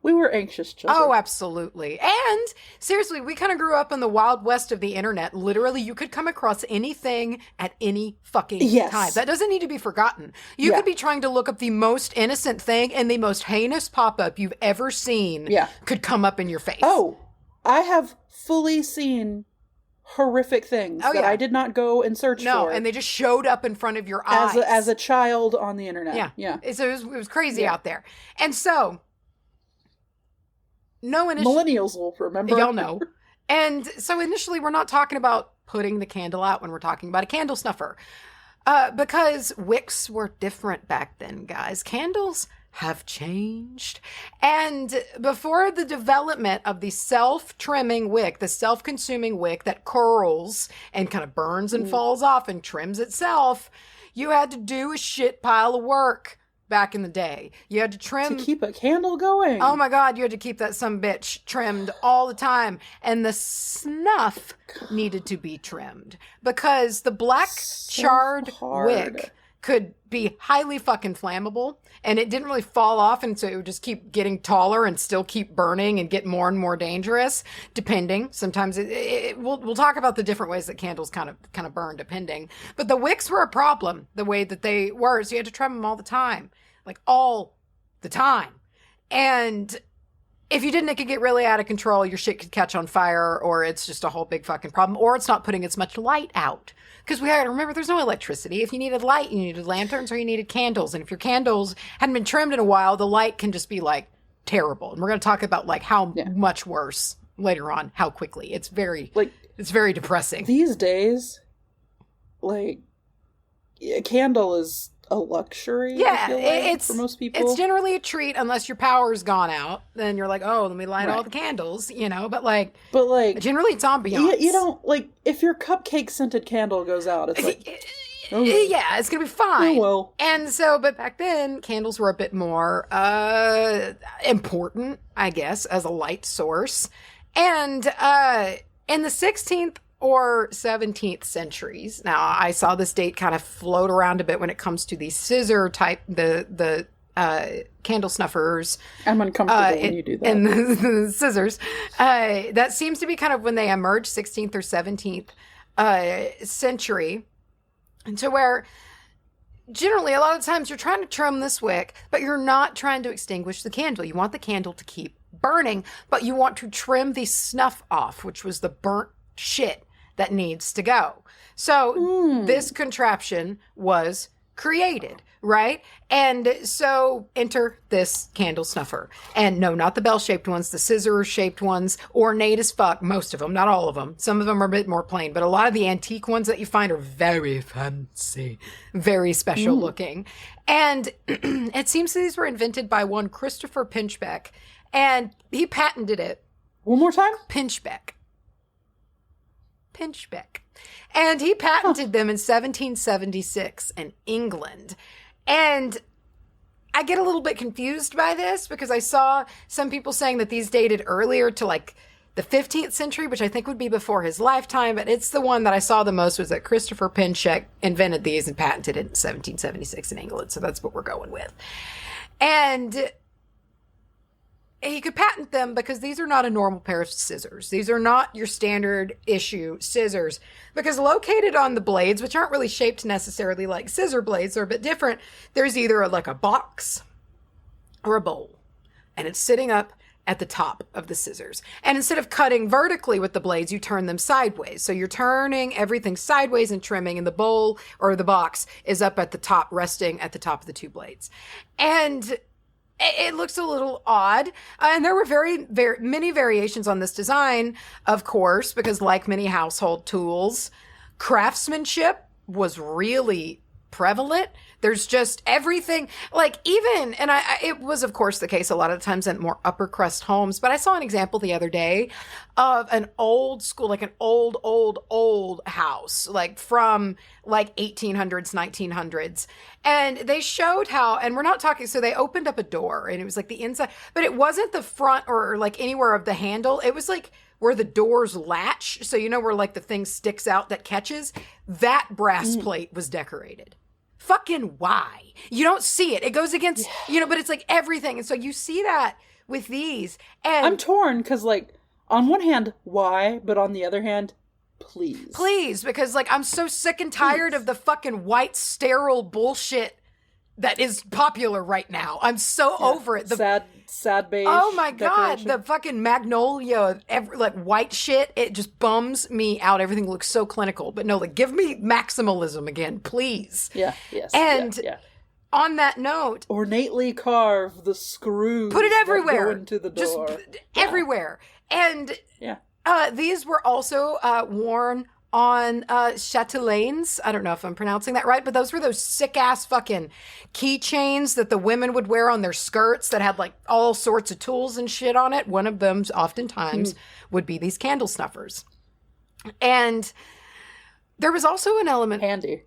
We were anxious children. Oh, absolutely. And seriously, we kind of grew up in the wild west of the internet. Literally, you could come across anything at any fucking time. That doesn't need to be forgotten. You could be trying to look up the most innocent thing, and the most heinous pop-up you've ever seen could come up in your face. Oh, I have fully seen horrific things that I did not go and search for. No, and they just showed up in front of your eyes. As a child on the internet. Yeah. So it was crazy out there. And so... Millennials will remember. Y'all know. And so initially we're not talking about putting the candle out when we're talking about a candle snuffer. Because wicks were different back then, guys. Candles have changed. And before the development of the self-trimming wick, the self-consuming wick that curls and kind of burns and falls off and trims itself, you had to do a shit pile of work. Back in the day, you had to trim to keep a candle going. Oh my God, you had to keep that sumbitch trimmed all the time, and the snuff needed to be trimmed because the black charred wick could be highly fucking flammable, and it didn't really fall off, and so it would just keep getting taller and still keep burning and get more and more dangerous. Depending, sometimes we'll talk about the different ways that candles kind of burn, depending. But the wicks were a problem the way that they were, so you had to trim them all the time. Like all the time. And if you didn't, it could get really out of control. Your shit could catch on fire, or it's just a whole big fucking problem, or it's not putting as much light out. Because we had to remember there's no electricity. If you needed light, you needed lanterns or you needed candles. And if your candles hadn't been trimmed in a while, the light can just be like terrible. And we're going to talk about like how much worse later on, how quickly. It's very depressing. These days, like, a candle is a luxury. For most people, it's generally a treat unless your power's gone out. Then you're like, oh, let me light all the candles, you know. But generally it's ambiance. You don't like if your cupcake scented candle goes out. It's like, it's gonna be fine. Oh, well. And so, but back then, candles were a bit more important, I guess, as a light source. And in the 16th or 17th centuries. Now, I saw this date kind of float around a bit when it comes to the scissor type, the candle snuffers. I'm uncomfortable when you do that. And the scissors. That seems to be kind of when they emerged, 16th or 17th century. And to where generally a lot of times you're trying to trim this wick, but you're not trying to extinguish the candle. You want the candle to keep burning, but you want to trim the snuff off, which was the burnt shit that needs to go. So this contraption was created, right? And so enter this candle snuffer. And no, not the bell-shaped ones, the scissor-shaped ones, ornate as fuck, most of them, not all of them. Some of them are a bit more plain, but a lot of the antique ones that you find are very fancy, very special looking. And it seems these were invented by one Christopher Pinchbeck, and he patented it. One more time? Pinchbeck. And he patented them in 1776 in England. And I get a little bit confused by this because I saw some people saying that these dated earlier to like the 15th century, which I think would be before his lifetime. But it's the one that I saw the most was that Christopher Pinchbeck invented these and patented it in 1776 in England. So that's what we're going with. And he could patent them because these are not a normal pair of scissors. These are not your standard issue scissors, because located on the blades, which aren't really shaped necessarily like scissor blades, they're a bit different. There's either like a box or a bowl, and it's sitting up at the top of the scissors. And instead of cutting vertically with the blades, you turn them sideways. So you're turning everything sideways and trimming, and the bowl or the box is up at the top, resting at the top of the two blades. And it looks a little odd. And there were very many variations on this design, of course, because like many household tools, craftsmanship was really prevalent. There's just everything, like even, and it was of course the case a lot of the times in more upper crust homes, but I saw an example the other day of an old school, like an old house, like from like 1800s, 1900s. And they showed how, and we're not talking, so they opened up a door and it was like the inside, but it wasn't the front or like anywhere of the handle. It was like where the doors latch. So, you know, where like the thing sticks out that catches, that brass plate was decorated. Fucking why? You don't see it. It goes against, you know, but it's like everything. And so you see that with these. And I'm torn because, like, on one hand, why? But on the other hand, please. Please, because, like, I'm so sick and tired of the fucking white, sterile bullshit that is popular right now. I'm so over it. Sad beige. Oh my God. Decoration. The fucking magnolia, like white shit, it just bums me out. Everything looks so clinical. But no, like, give me maximalism again, please. Yeah, yes. And on that note, ornately carve the screws. Put it everywhere. That go into the door. Just everywhere. And these were also worn on chatelaines. I don't know if I'm pronouncing that right, but those were those sick ass fucking keychains that the women would wear on their skirts that had like all sorts of tools and shit on it. One of them oftentimes would be these candle snuffers. And there was also an element. Handy.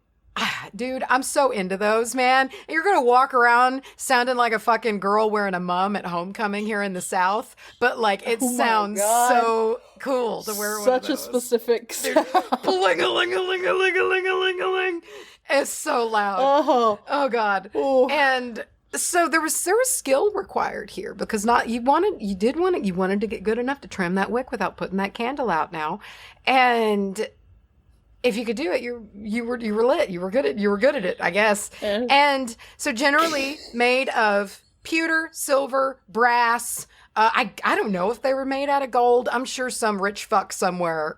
Dude, I'm so into those, man. You're going to walk around sounding like a fucking girl wearing a mum at homecoming here in the South, but like it sounds so cool to wear one of those. Such a specific sound. Ling-a-ling-a-ling-a-ling-a-ling-a-ling. It's so loud. Oh God. Oh. And so there was skill required here because you wanted to get good enough to trim that wick without putting that candle out now. And if you could do it, you were lit. You were good at it, I guess. Yeah. And so generally made of pewter, silver, brass. I don't know if they were made out of gold. I'm sure some rich fuck somewhere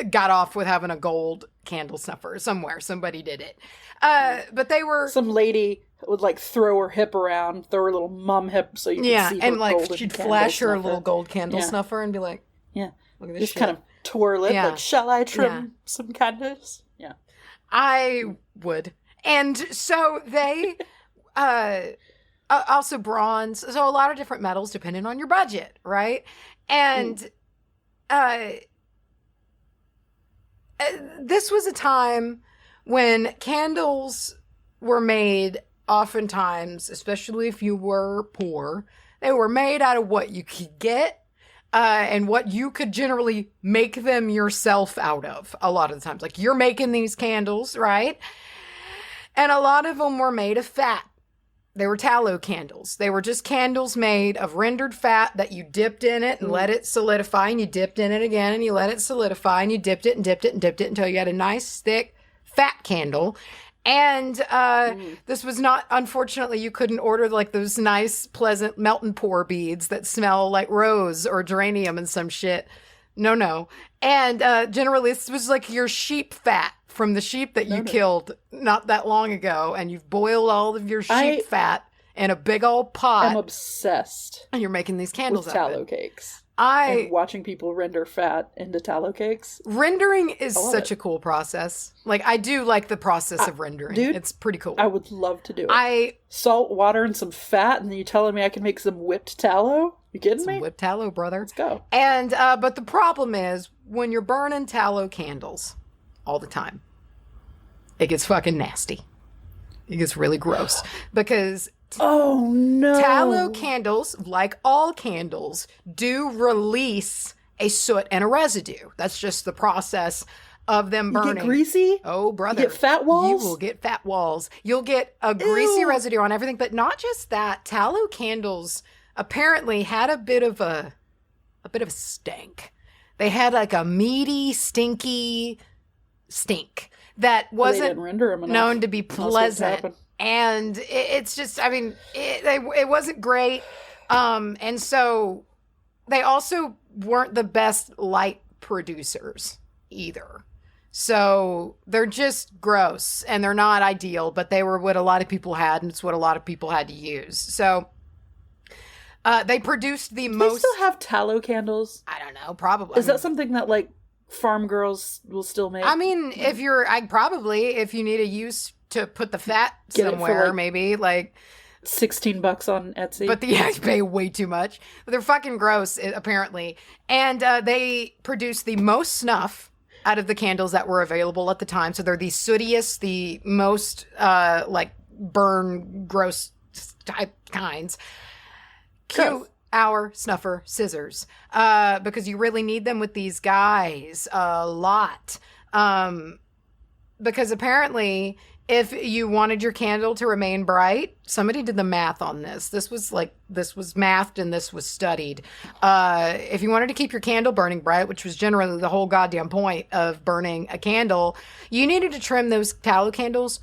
got off with having a gold candle snuffer somewhere. Somebody did it. But they were some lady would like throw her hip around, throw her little mum hip so you could see her and like golden she'd candle flash her snuffer. little gold candle snuffer and be like, look at this just shit. kind of twirl it, like, shall I trim some candles? Yeah. I would. And so they, also bronze, so a lot of different metals depending on your budget, right? And this was a time when candles were made oftentimes, especially if you were poor, they were made out of what you could get. And what you could generally make them yourself out of a lot of the times. Like you're making these candles, right? And a lot of them were made of fat. They were tallow candles. They were just candles made of rendered fat that you dipped in it and let it solidify, and you dipped in it again and you let it solidify, and you dipped it and dipped it and dipped it until you had a nice thick fat candle. And this was not, unfortunately, you couldn't order like those nice, pleasant melt and pour beads that smell like rose or geranium and some shit. No. And generally, this was like your sheep fat from the sheep that you killed not that long ago. And you've boiled all of your sheep fat in a big old pot. I'm obsessed. And you're making these candles with out of tallow it. cakes. And watching people render fat into tallow cakes. Rendering is such a cool process. Like, I do like the process of rendering. Dude, it's pretty cool. I would love to do it. Salt, water, and some fat, and then you telling me I can make some whipped tallow? You kidding me? Whipped tallow, brother. Let's go. And, but the problem is, when you're burning tallow candles all the time, it gets fucking nasty. It gets really gross. Because oh no! Tallow candles, like all candles, do release a soot and a residue. That's just the process of them burning. You get greasy? Oh, brother. You get fat walls? You will get fat walls. You'll get a greasy residue on everything. But not just that. Tallow candles, apparently had a bit of a stink. They had like a meaty, stinky stink that wasn't known to be pleasant. And it's just, I mean, it wasn't great. And so they also weren't the best light producers either. So they're just gross and they're not ideal, but they were what a lot of people had, and it's what a lot of people had to use. So they produced the most. They still have tallow candles? I don't know, probably. Is that something that like farm girls will still make? I mean, if you need a use to put the fat somewhere, like maybe like $16 on Etsy. But you pay way too much. But they're fucking gross, apparently. And they produced the most snuff out of the candles that were available at the time. So they're the sootiest, the most like burn, gross type kinds. Cue our snuffer scissors, because you really need them with these guys a lot. Because apparently, if you wanted your candle to remain bright, somebody did the math on this. This was mathed and this was studied. If you wanted to keep your candle burning bright, which was generally the whole goddamn point of burning a candle, you needed to trim those tallow candles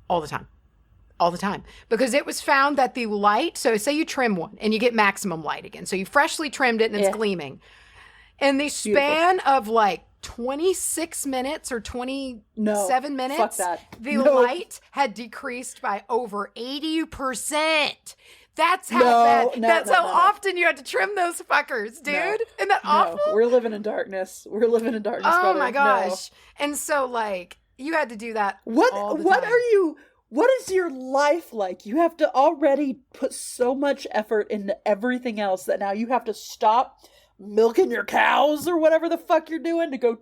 all the time. All the time. Because it was found that the light, so say you trim one and you get maximum light again. So you freshly trimmed it and it's gleaming. In the span of like 26 minutes or 27 minutes, the light had decreased by over 80%. That's how bad. That's how often you had to trim those fuckers, dude. Isn't that awful? We're living in darkness. Oh brother. My gosh. No. And so like you had to do that all the time. What is your life like? You have to already put so much effort into everything else that now you have to stop milking your cows or whatever the fuck you're doing to go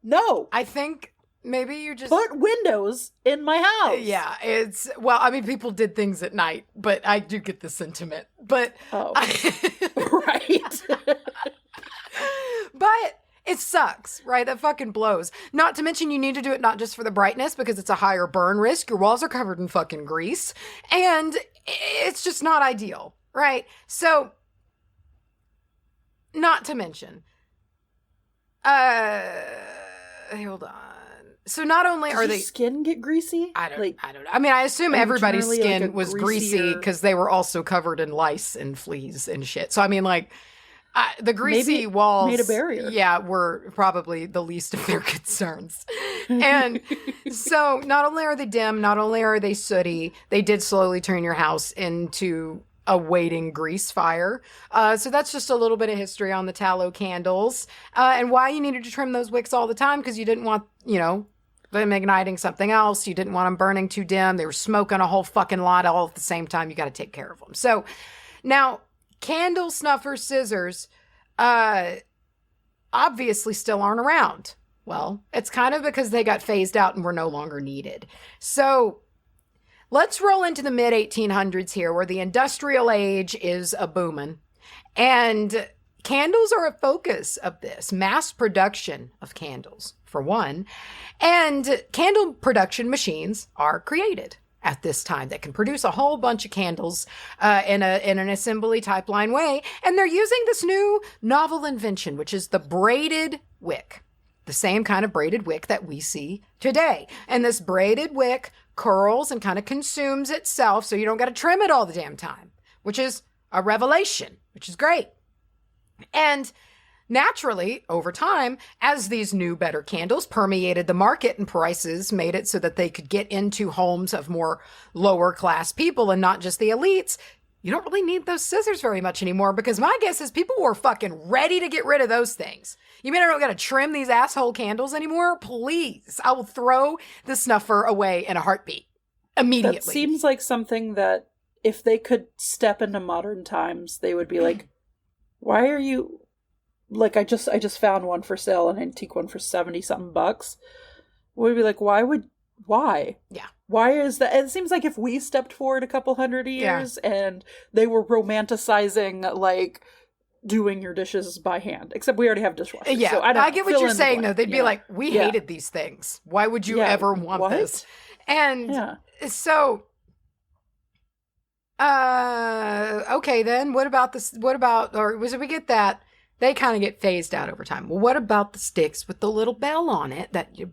No. I think maybe you just put windows in my house. Yeah, I mean, people did things at night, but I do get the sentiment. But right. But it sucks, right? That fucking blows. Not to mention you need to do it not just for the brightness because it's a higher burn risk. Your walls are covered in fucking grease. And it's just not ideal, right? So, not to mention, hold on. So not only are they skin get greasy? I don't know. I mean, I assume everybody's skin was greasy because they were also covered in lice and fleas and shit. So I mean, like, the greasy walls made a barrier. Yeah, were probably the least of their concerns. And so not only are they dim, not only are they sooty, they did slowly turn your house into a waiting grease fire. So that's just a little bit of history on the tallow candles, and why you needed to trim those wicks all the time, because you didn't want, them igniting something else. You didn't want them burning too dim. They were smoking a whole fucking lot all at the same time. You got to take care of them. So now candle snuffer scissors obviously still aren't around. Well, it's kind of because they got phased out and were no longer needed. So let's roll into the mid-1800s here, where the industrial age is a booming. And candles are a focus of this. Mass production of candles, for one. And candle production machines are created at this time that can produce a whole bunch of candles in an assembly type line way. And they're using this new novel invention, which is the braided wick. The same kind of braided wick that we see today. And this braided wick curls and kind of consumes itself, so you don't got to trim it all the damn time, which is a revelation, which is great. And naturally, over time, as these new, better candles permeated the market and prices made it so that they could get into homes of more lower class people and not just the elites, you don't really need those scissors very much anymore, because my guess is people were fucking ready to get rid of those things. You mean I don't got to trim these asshole candles anymore? Please. I will throw the snuffer away in a heartbeat. Immediately. That seems like something that if they could step into modern times, they would be like, why are you... Like, I just found one for sale, an antique one for 70-something bucks. Would be like, why? Yeah. Why is that? It seems like if we stepped forward a couple hundred years and they were romanticizing, like, doing your dishes by hand. Except we already have dishwashers. Yeah, so I get what you're saying, though. They'd be like, we hated these things. Why would you ever want this? And so... Okay then. What about this? What about, or was it, we get that? They kind of get phased out over time. Well, what about the sticks with the little bell on it that you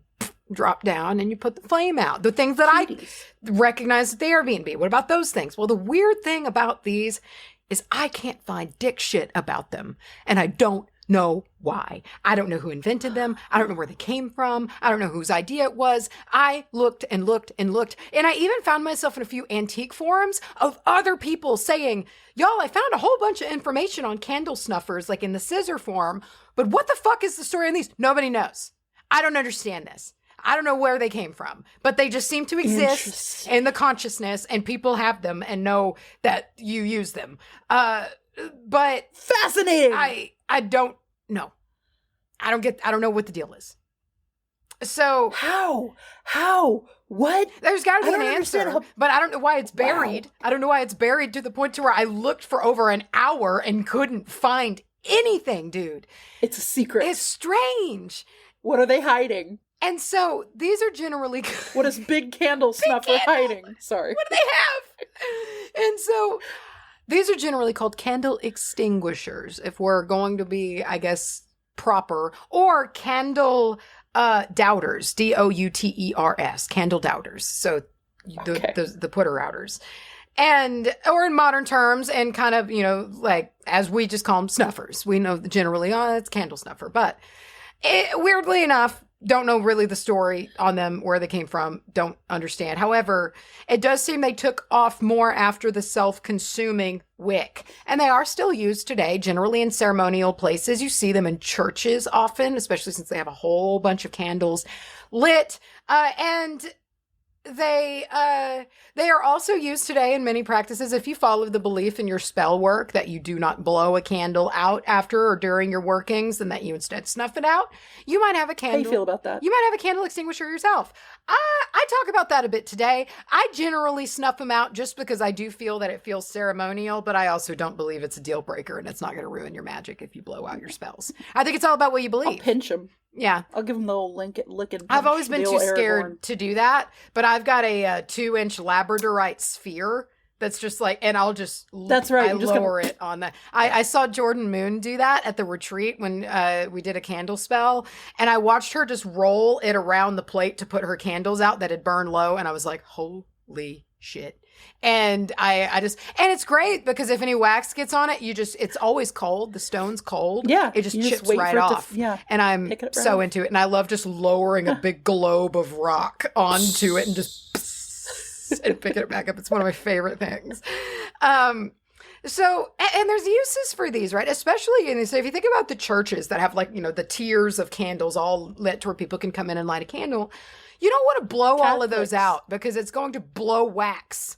drop down and you put the flame out? The things that I recognize that they are B&B. What about those things? Well, the weird thing about these is I can't find dick shit about them. And I don't know why. I don't know who invented them. I don't know where they came from. I don't know whose idea it was. I looked and looked and looked. And I even found myself in a few antique forums of other people saying, y'all, I found a whole bunch of information on candle snuffers, like in the scissor form, but what the fuck is the story on these? Nobody knows. I don't understand this. I don't know where they came from, but they just seem to exist in the consciousness, and people have them and know that you use them. But fascinating. I don't know. I don't know what the deal is. So how, what? There's got to be an answer, but I don't know why it's buried. Wow. I don't know why it's buried to the point to where I looked for over an hour and couldn't find anything, dude. It's a secret. It's strange. What are they hiding? And so these are generally... What is Big Candle Snuffer hiding? Sorry. What do they have? And so these are generally called candle extinguishers, if we're going to be, I guess, proper, or candle doubters, douters, candle doubters. So the putter outers. And, or in modern terms, and kind of, like, as we just call them, snuffers. We know generally, it's candle snuffer. But weirdly enough, don't know really the story on them, where they came from, don't understand. However, it does seem they took off more after the self-consuming wick. And they are still used today, generally in ceremonial places. You see them in churches often, especially since they have a whole bunch of candles lit. And they are also used today in many practices. If you follow the belief in your spell work that you do not blow a candle out after or during your workings, and that you instead snuff it out, you might have a candle. How do you feel about that? You might have a candle extinguisher yourself. I talk about that a bit today. I generally snuff them out just because I do feel that it feels ceremonial, but I also don't believe it's a deal breaker, and it's not going to ruin your magic if you blow out your spells. I think it's all about what you believe. I'll pinch them. Yeah. I'll give them the old lick and pinch. I've always been too scared to do that, but I've got a 2-inch labradorite sphere that's just like, and I'll just, that's right. I lower it on that. I saw Jordan Moon do that at the retreat when we did a candle spell, and I watched her just roll it around the plate to put her candles out that had burned low, and I was like, holy shit. And I just, and it's great because if any wax gets on it, it's always cold. The stone's cold. Yeah. It just chips right off. Yeah. And I'm so into it. And I love just lowering a big globe of rock onto it and just and picking it back up. It's one of my favorite things. So, and there's uses for these, right? Especially so if you think about the churches that have like, the tiers of candles all lit to where people can come in and light a candle, you don't want to blow all of those out because it's going to blow wax.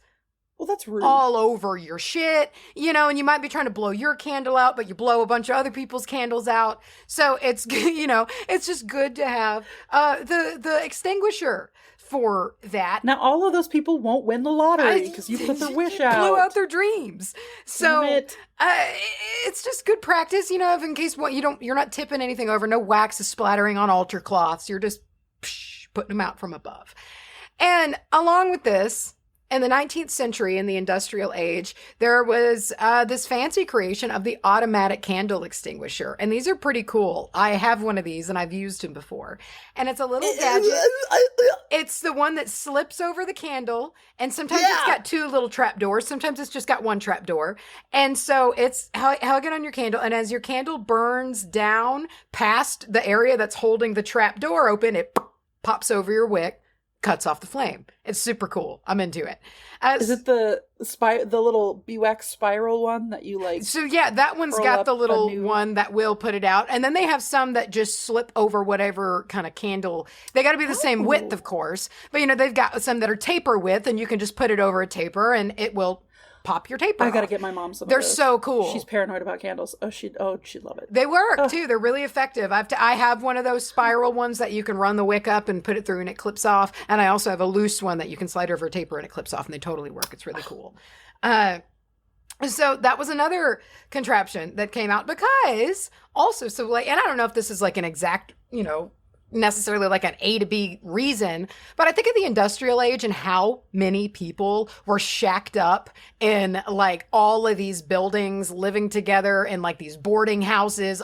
Well, that's rude. All over your shit, and you might be trying to blow your candle out, but you blow a bunch of other people's candles out. So it's, it's just good to have the extinguisher for that. Now, all of those people won't win the lottery because you put their wish out. Blew out their dreams. So it's just good practice, if in case you're not tipping anything over, no wax is splattering on altar cloths. You're just putting them out from above. And along with this, in the 19th century, in the industrial age, there was this fancy creation of the automatic candle extinguisher. And these are pretty cool. I have one of these and I've used them before. And it's a little gadget. It's the one that slips over the candle. And sometimes it's got 2 little trap doors. Sometimes it's just got 1 trap door. And so it's hug it on your candle. And as your candle burns down past the area that's holding the trap door open, it pops over your wick. Cuts off the flame. It's super cool. I'm into it. Is it the little beeswax spiral one that you like? So yeah, that one's got the little one that will put it out. And then they have some that just slip over whatever kind of candle. They got to be the same width, of course. But they've got some that are taper width, and you can just put it over a taper and it will pop your taper. I gotta get my mom some. They're of those. So cool. She's paranoid about candles. She'd love it. They work too. They're really effective. I have one of those spiral ones that you can run the wick up and put it through and it clips off. And I also have a loose one that you can slide over a taper and it clips off, and they totally work. It's really cool. So that was another contraption that came out because also, and I don't know if this is like an exact, necessarily like an A to B reason, but I think of the industrial age and how many people were shacked up in like all of these buildings, living together in like these boarding houses,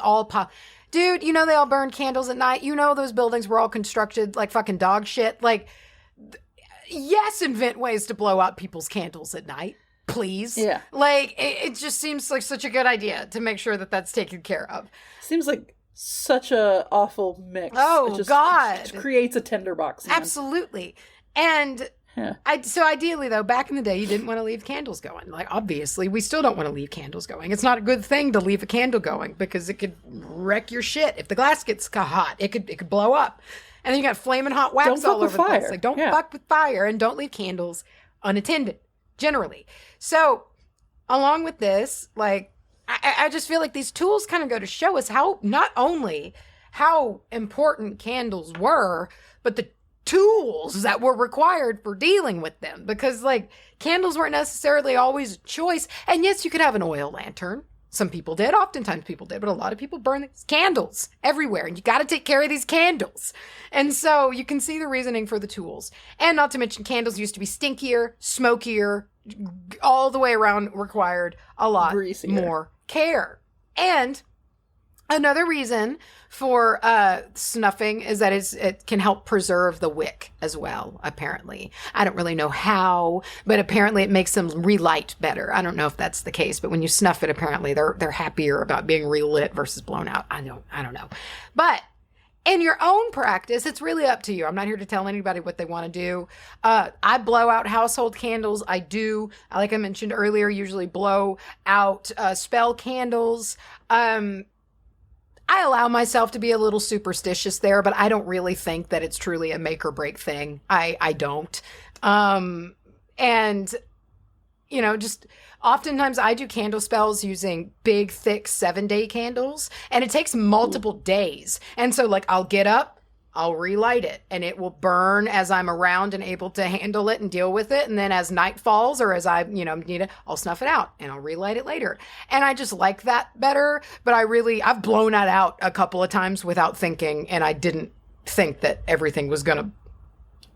dude, you know, they all burned candles at night. You know, those buildings were all constructed like fucking dog shit. Like, yes, invent ways to blow out people's candles at night, please. Yeah. Like, it just seems like such a good idea to make sure that that's taken care of. Seems like such a awful mix. Oh, God. It just creates a tinderbox. Man. Absolutely. And so ideally, though, back in the day, you didn't want to leave candles going. Like, obviously, we still don't want to leave candles going. It's not a good thing to leave a candle going because it could wreck your shit. If the glass gets hot, it could blow up. And then you got flaming hot wax all over the place. Like, don't fuck with fire and don't leave candles unattended, generally. So, along with this, like, I just feel like these tools kind of go to show us not only how important candles were, but the tools that were required for dealing with them. Because, like, candles weren't necessarily always a choice. And yes, you could have an oil lantern. Some people did. Oftentimes people did. But a lot of people burn these candles everywhere. And you got to take care of these candles. And so you can see the reasoning for the tools. And not to mention, candles used to be stinkier, smokier, all the way around required a lot more care. And another reason for snuffing is that it can help preserve the wick as well, apparently. I don't really know how, but apparently it makes them relight better. I don't know if that's the case, but when you snuff it, apparently they're happier about being relit versus blown out. I don't know. But in your own practice, it's really up to you. I'm not here to tell anybody what they want to do. I blow out household candles. I do, like I mentioned earlier, usually blow out spell candles. I allow myself to be a little superstitious there, but I don't really think that it's truly a make or break thing. I don't. And, you know, just oftentimes I do candle spells using big, thick 7-day candles, and it takes multiple days. And so, like, I'll get up, I'll relight it, and it will burn as I'm around and able to handle it and deal with it. And then as night falls or as I, need it, I'll snuff it out and I'll relight it later. And I just like that better. But I've blown that out a couple of times without thinking, and I didn't think that everything was going to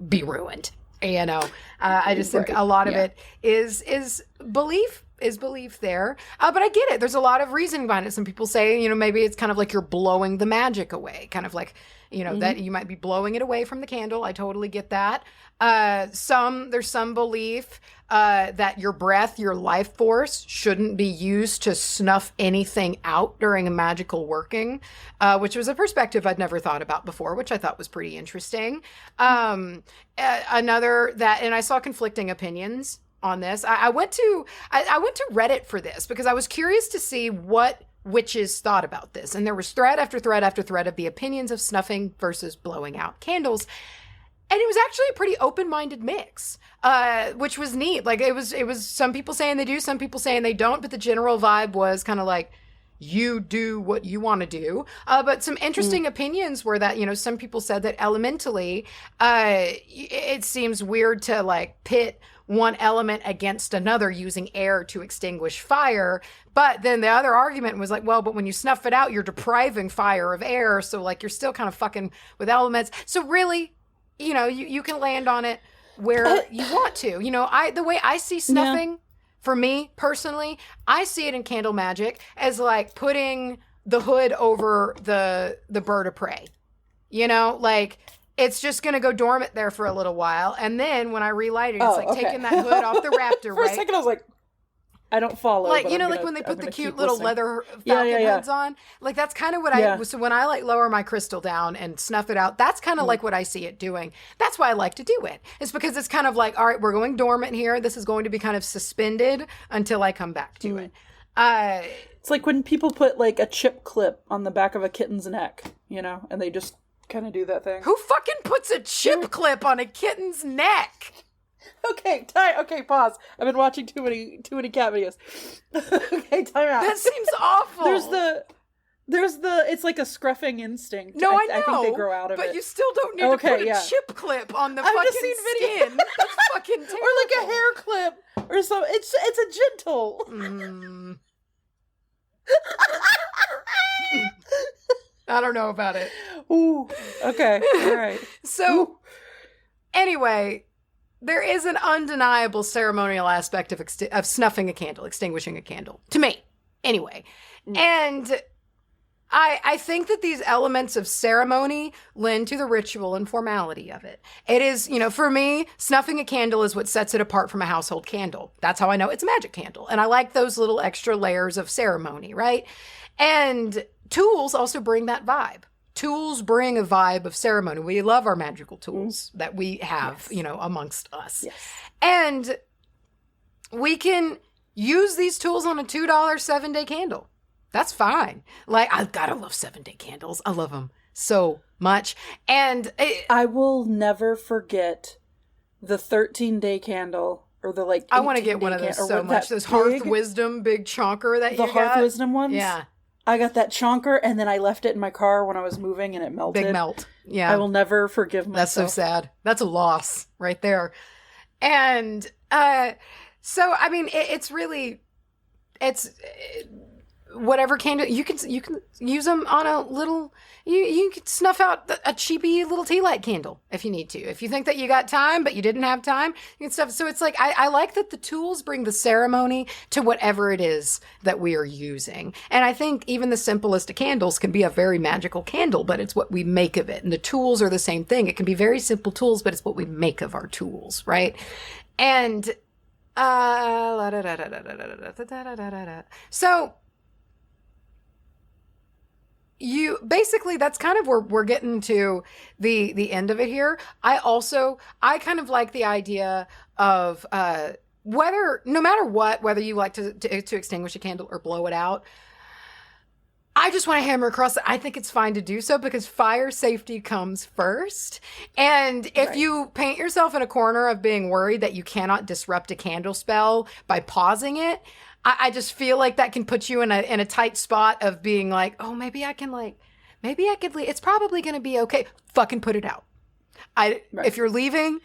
be ruined. I just think a lot of it is belief. Is belief there. But I get it. There's a lot of reasoning behind it. Some people say, maybe it's kind of like you're blowing the magic away, kind of like, that you might be blowing it away from the candle. I totally get that. There's some belief that your breath, your life force shouldn't be used to snuff anything out during a magical working, which was a perspective I'd never thought about before, which I thought was pretty interesting. And I saw conflicting opinions on this. I went to Reddit for this because I was curious to see what witches thought about this. And there was thread after thread after thread of the opinions of snuffing versus blowing out candles. And it was actually a pretty open-minded mix, which was neat. Like it was some people saying they do, some people saying they don't, but the general vibe was kind of like, you do what you want to do. But some interesting opinions were that, some people said that elementally, it seems weird to like pit one element against another using air to extinguish fire. But then the other argument was like, well, but when you snuff it out, you're depriving fire of air. So like, you're still kind of fucking with elements. So really, you can land on it where you want to. The way I see snuffing, for me personally, I see it in candle magic as like putting the hood over the bird of prey. Like it's just going to go dormant there for a little while. And then when I relight it, it's taking that hood off the raptor, For a second I was like, I don't follow. Like, like when they put the cute little leather falcon hoods on. Like, that's kind of what so when I like lower my crystal down and snuff it out, that's kind of like what I see it doing. That's why I like to do it. It's because it's kind of like, all right, we're going dormant here. This is going to be kind of suspended until I come back to it. It's like when people put like a chip clip on the back of a kitten's neck, and they just kind of do that thing. Who fucking puts a chip clip on a kitten's neck? Okay, pause. I've been watching too many cat videos. Okay, time out. That seems awful. There's the it's like a scruffing instinct. No, I know. I think they grow out of it. But you still don't need to put a chip clip on the fucking skin. That's fucking terrible. Or like a hair clip or so. It's a gentle. I don't know about it. Ooh, okay, all right. So, anyway, there is an undeniable ceremonial aspect of snuffing a candle, extinguishing a candle, to me, anyway. And I think that these elements of ceremony lend to the ritual and formality of it. It is, for me, snuffing a candle is what sets it apart from a household candle. That's how I know it's a magic candle. And I like those little extra layers of ceremony, right? And tools also bring that vibe. Tools bring a vibe of ceremony. We love our magical tools that we have, amongst us. Yes. And we can use these tools on a $2 7-day candle. That's fine. Like, I've got to love 7-day candles. I love them so much. And I will never forget the 13-day candle or the I want to get one of those so much. Those Hearth Wisdom big chonker that you got. The Hearth Wisdom ones? Yeah. I got that chonker and then I left it in my car when I was moving and it melted. Big melt. Yeah. I will never forgive myself. That's so sad. That's a loss right there. And so, I mean, it's really, whatever candle you can use them on a little. You can snuff out a cheapy little tea light candle if you need to. If you think that you got time but you didn't have time, you can stuff. So it's like I like that the tools bring the ceremony to whatever it is that we are using. And I think even the simplest of candles can be a very magical candle, but it's what we make of it. And the tools are the same thing. It can be very simple tools, but it's what we make of our tools, right? And so. Basically, that's kind of where we're getting to the end of it here. I kind of like the idea of no matter whether you like to extinguish a candle or blow it out, I just want to hammer across that I think it's fine to do so because fire safety comes first. And if you paint yourself in a corner of being worried that you cannot disrupt a candle spell by pausing it, I just feel like that can put you in a tight spot of being like, oh, maybe I could leave. It's probably going to be okay. Fucking put it out. If you're leaving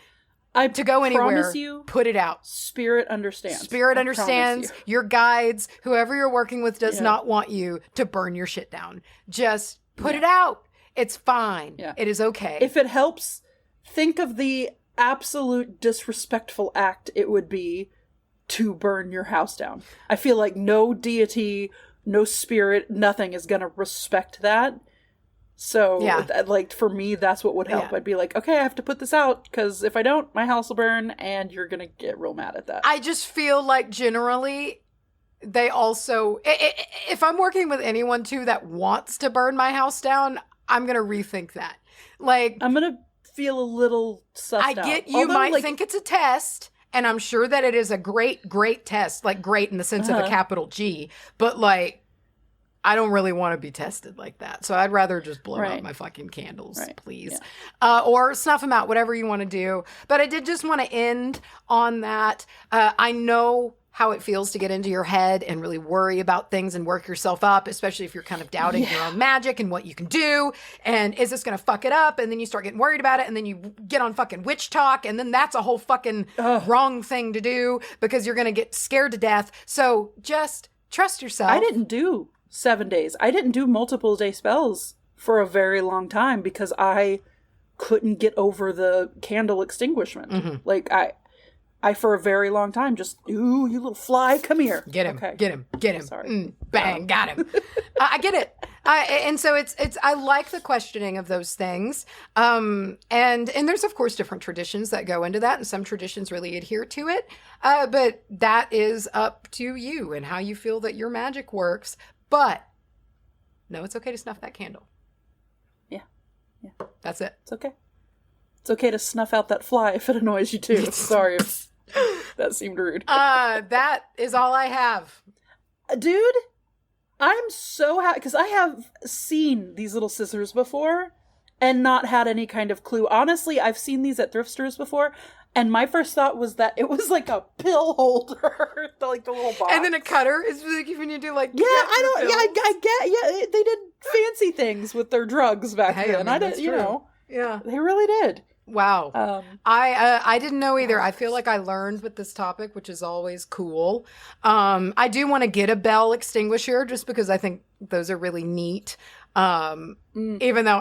to go anywhere, put it out. Spirit understands. Spirit understands. Your guides, whoever you're working with, does not want you to burn your shit down. Just put it out. It's fine. Yeah. It is okay. If it helps, think of the absolute disrespectful act it would be to burn your house down. I feel like no deity, no spirit, nothing is going to respect that. So, like, for me, that's what would help. I'd be like, okay, I have to put this out, because if I don't, my house will burn, and you're going to get real mad at that. I just feel like, generally, they also... If I'm working with anyone, too, that wants to burn my house down, I'm going to rethink that. Like... I'm going to feel a little sussed out. I get you might think it's a test... And I'm sure that it is a great, great test, like great in the sense of a capital G, but like, I don't really want to be tested like that. So I'd rather just blow out my fucking candles, please. Yeah. Or snuff them out, whatever you want to do. But I did just want to end on that. I know how it feels to get into your head and really worry about things and work yourself up, especially if you're kind of doubting your own magic and what you can do. And is this going to fuck it up? And then you start getting worried about it. And then you get on fucking witch talk. And then that's a whole fucking wrong thing to do because you're going to get scared to death. So just trust yourself. I didn't do 7 days. I didn't do multiple day spells for a very long time because I couldn't get over the candle extinguishment. Mm-hmm. Like I for a very long time just, ooh, you little fly, come here. Get him, okay. Get him. Sorry. Bang, got him. I get it. And so it's. I like the questioning of those things. And there's, of course, different traditions that go into that, and some traditions really adhere to it. But that is up to you and how you feel that your magic works. But, no, it's okay to snuff that candle. Yeah. That's it. It's okay. It's okay to snuff out that fly if it annoys you too. Sorry if that seemed rude. That is all I have. Dude, I'm so happy because I have seen these little scissors before and not had any kind of clue. Honestly, I've seen these at thrift stores before, and my first thought was that it was like a pill holder, like the little box. And then a cutter is like when you do like I get they did fancy things with their drugs back then. I didn't, yeah, they really did. Wow. I didn't know either. I feel like I learned with this topic, which is always cool. I do want to get a bell extinguisher just because I think those are really neat. Even though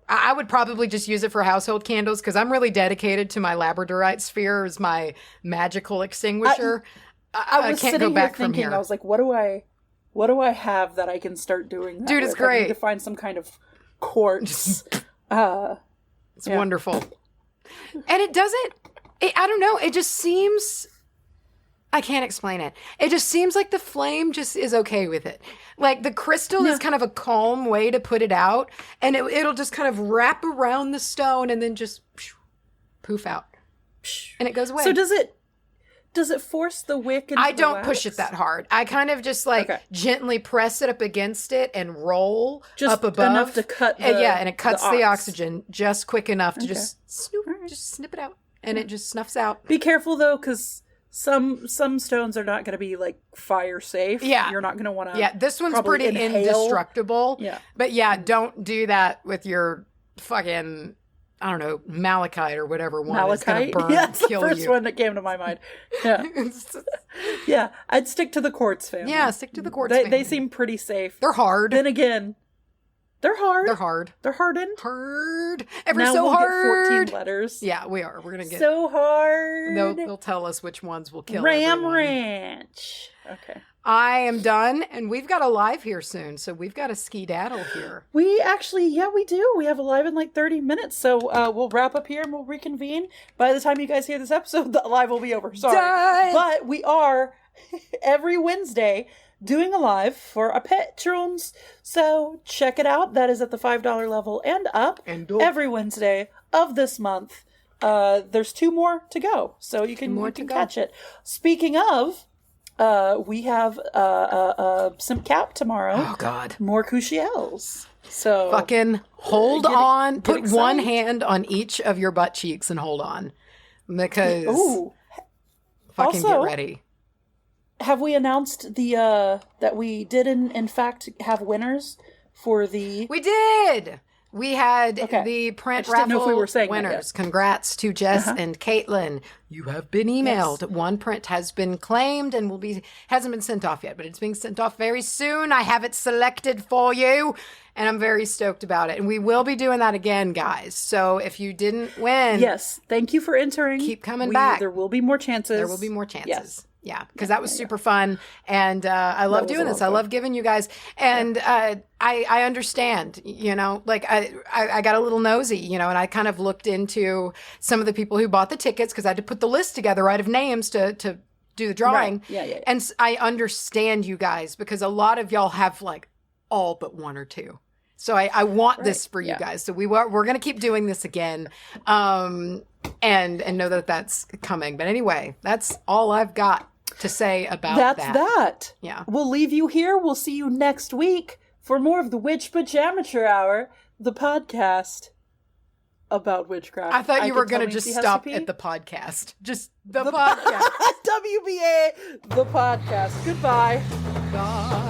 I would probably just use it for household candles because I'm really dedicated to my labradorite sphere as my magical extinguisher. I was can't go back from here. I was like, what do I have that I can start doing that Dude, it's with? great. I need to find some kind of quartz. It's wonderful. And it doesn't, I don't know, it just seems, I can't explain it. It just seems like the flame just is okay with it. Like the crystal is kind of a calm way to put it out, and it'll just kind of wrap around the stone and then just poof out. And it goes away. So does it force the wick into I don't push it that hard. I kind of just gently press it up against it and roll just up above. Enough to cut and it cuts the oxygen just quick enough to just snip it out. And it just snuffs out. Be careful though, because some stones are not going to be like fire safe. Yeah. You're not going to want to. Yeah, this one's pretty indestructible. Yeah. But don't do that with your fucking, I don't know, malachite or whatever one is going to burn and kill you. That's the first one that came to my mind. Yeah. Yeah, I'd stick to the quartz family. Yeah, stick to the quartz family. They seem pretty safe. They're hard. Then again, they're hard. They're hardened. Hard. Now so we'll hard. Get 14 letters. Yeah, we are. We're going to get so hard. They'll tell us which ones will kill Ram everyone. Ranch. Okay. I am done, and we've got a live here soon, so we've got a ski-daddle here. We actually, we do. We have a live in like 30 minutes, so we'll wrap up here and we'll reconvene. By the time you guys hear this episode, the live will be over. Sorry. Done. But we are, every Wednesday, doing a live for our patrons. So check it out. That is at the $5 level and up. Every Wednesday of this month. There's 2 more to go, so you can catch it. Speaking of... we have Simp Cap tomorrow. Oh, God. More Cushiels. So fucking hold on. Put one hand on each of your butt cheeks and hold on. Because fucking also, get ready. Have we announced the that we did in fact have winners for the... We did! We had the print raffle winners. Congrats to Jess and Caitlin. You have been emailed. Yes. One print has been claimed and hasn't been sent off yet, but it's being sent off very soon. I have it selected for you, and I'm very stoked about it. And we will be doing that again, guys. So if you didn't win... Yes, thank you for entering. Keep coming back. There will be more chances. There will be more chances. Yes. Yeah, because that was super fun, and I love doing this. I love giving you guys, and I understand, like I got a little nosy, and I kind of looked into some of the people who bought the tickets because I had to put the list together, right, of names to do the drawing. Right. Yeah. And I understand you guys because a lot of y'all have like all but 1 or 2. So I want this for you guys. So we're going to keep doing this again. And know that that's coming. But anyway, that's all I've got to say about that. That's that. Yeah. We'll leave you here. We'll see you next week for more of the Witch Pajamature Hour, the podcast about witchcraft. I thought you were going to just stop at the podcast. Just the podcast. WBA, the podcast. Goodbye. Bye.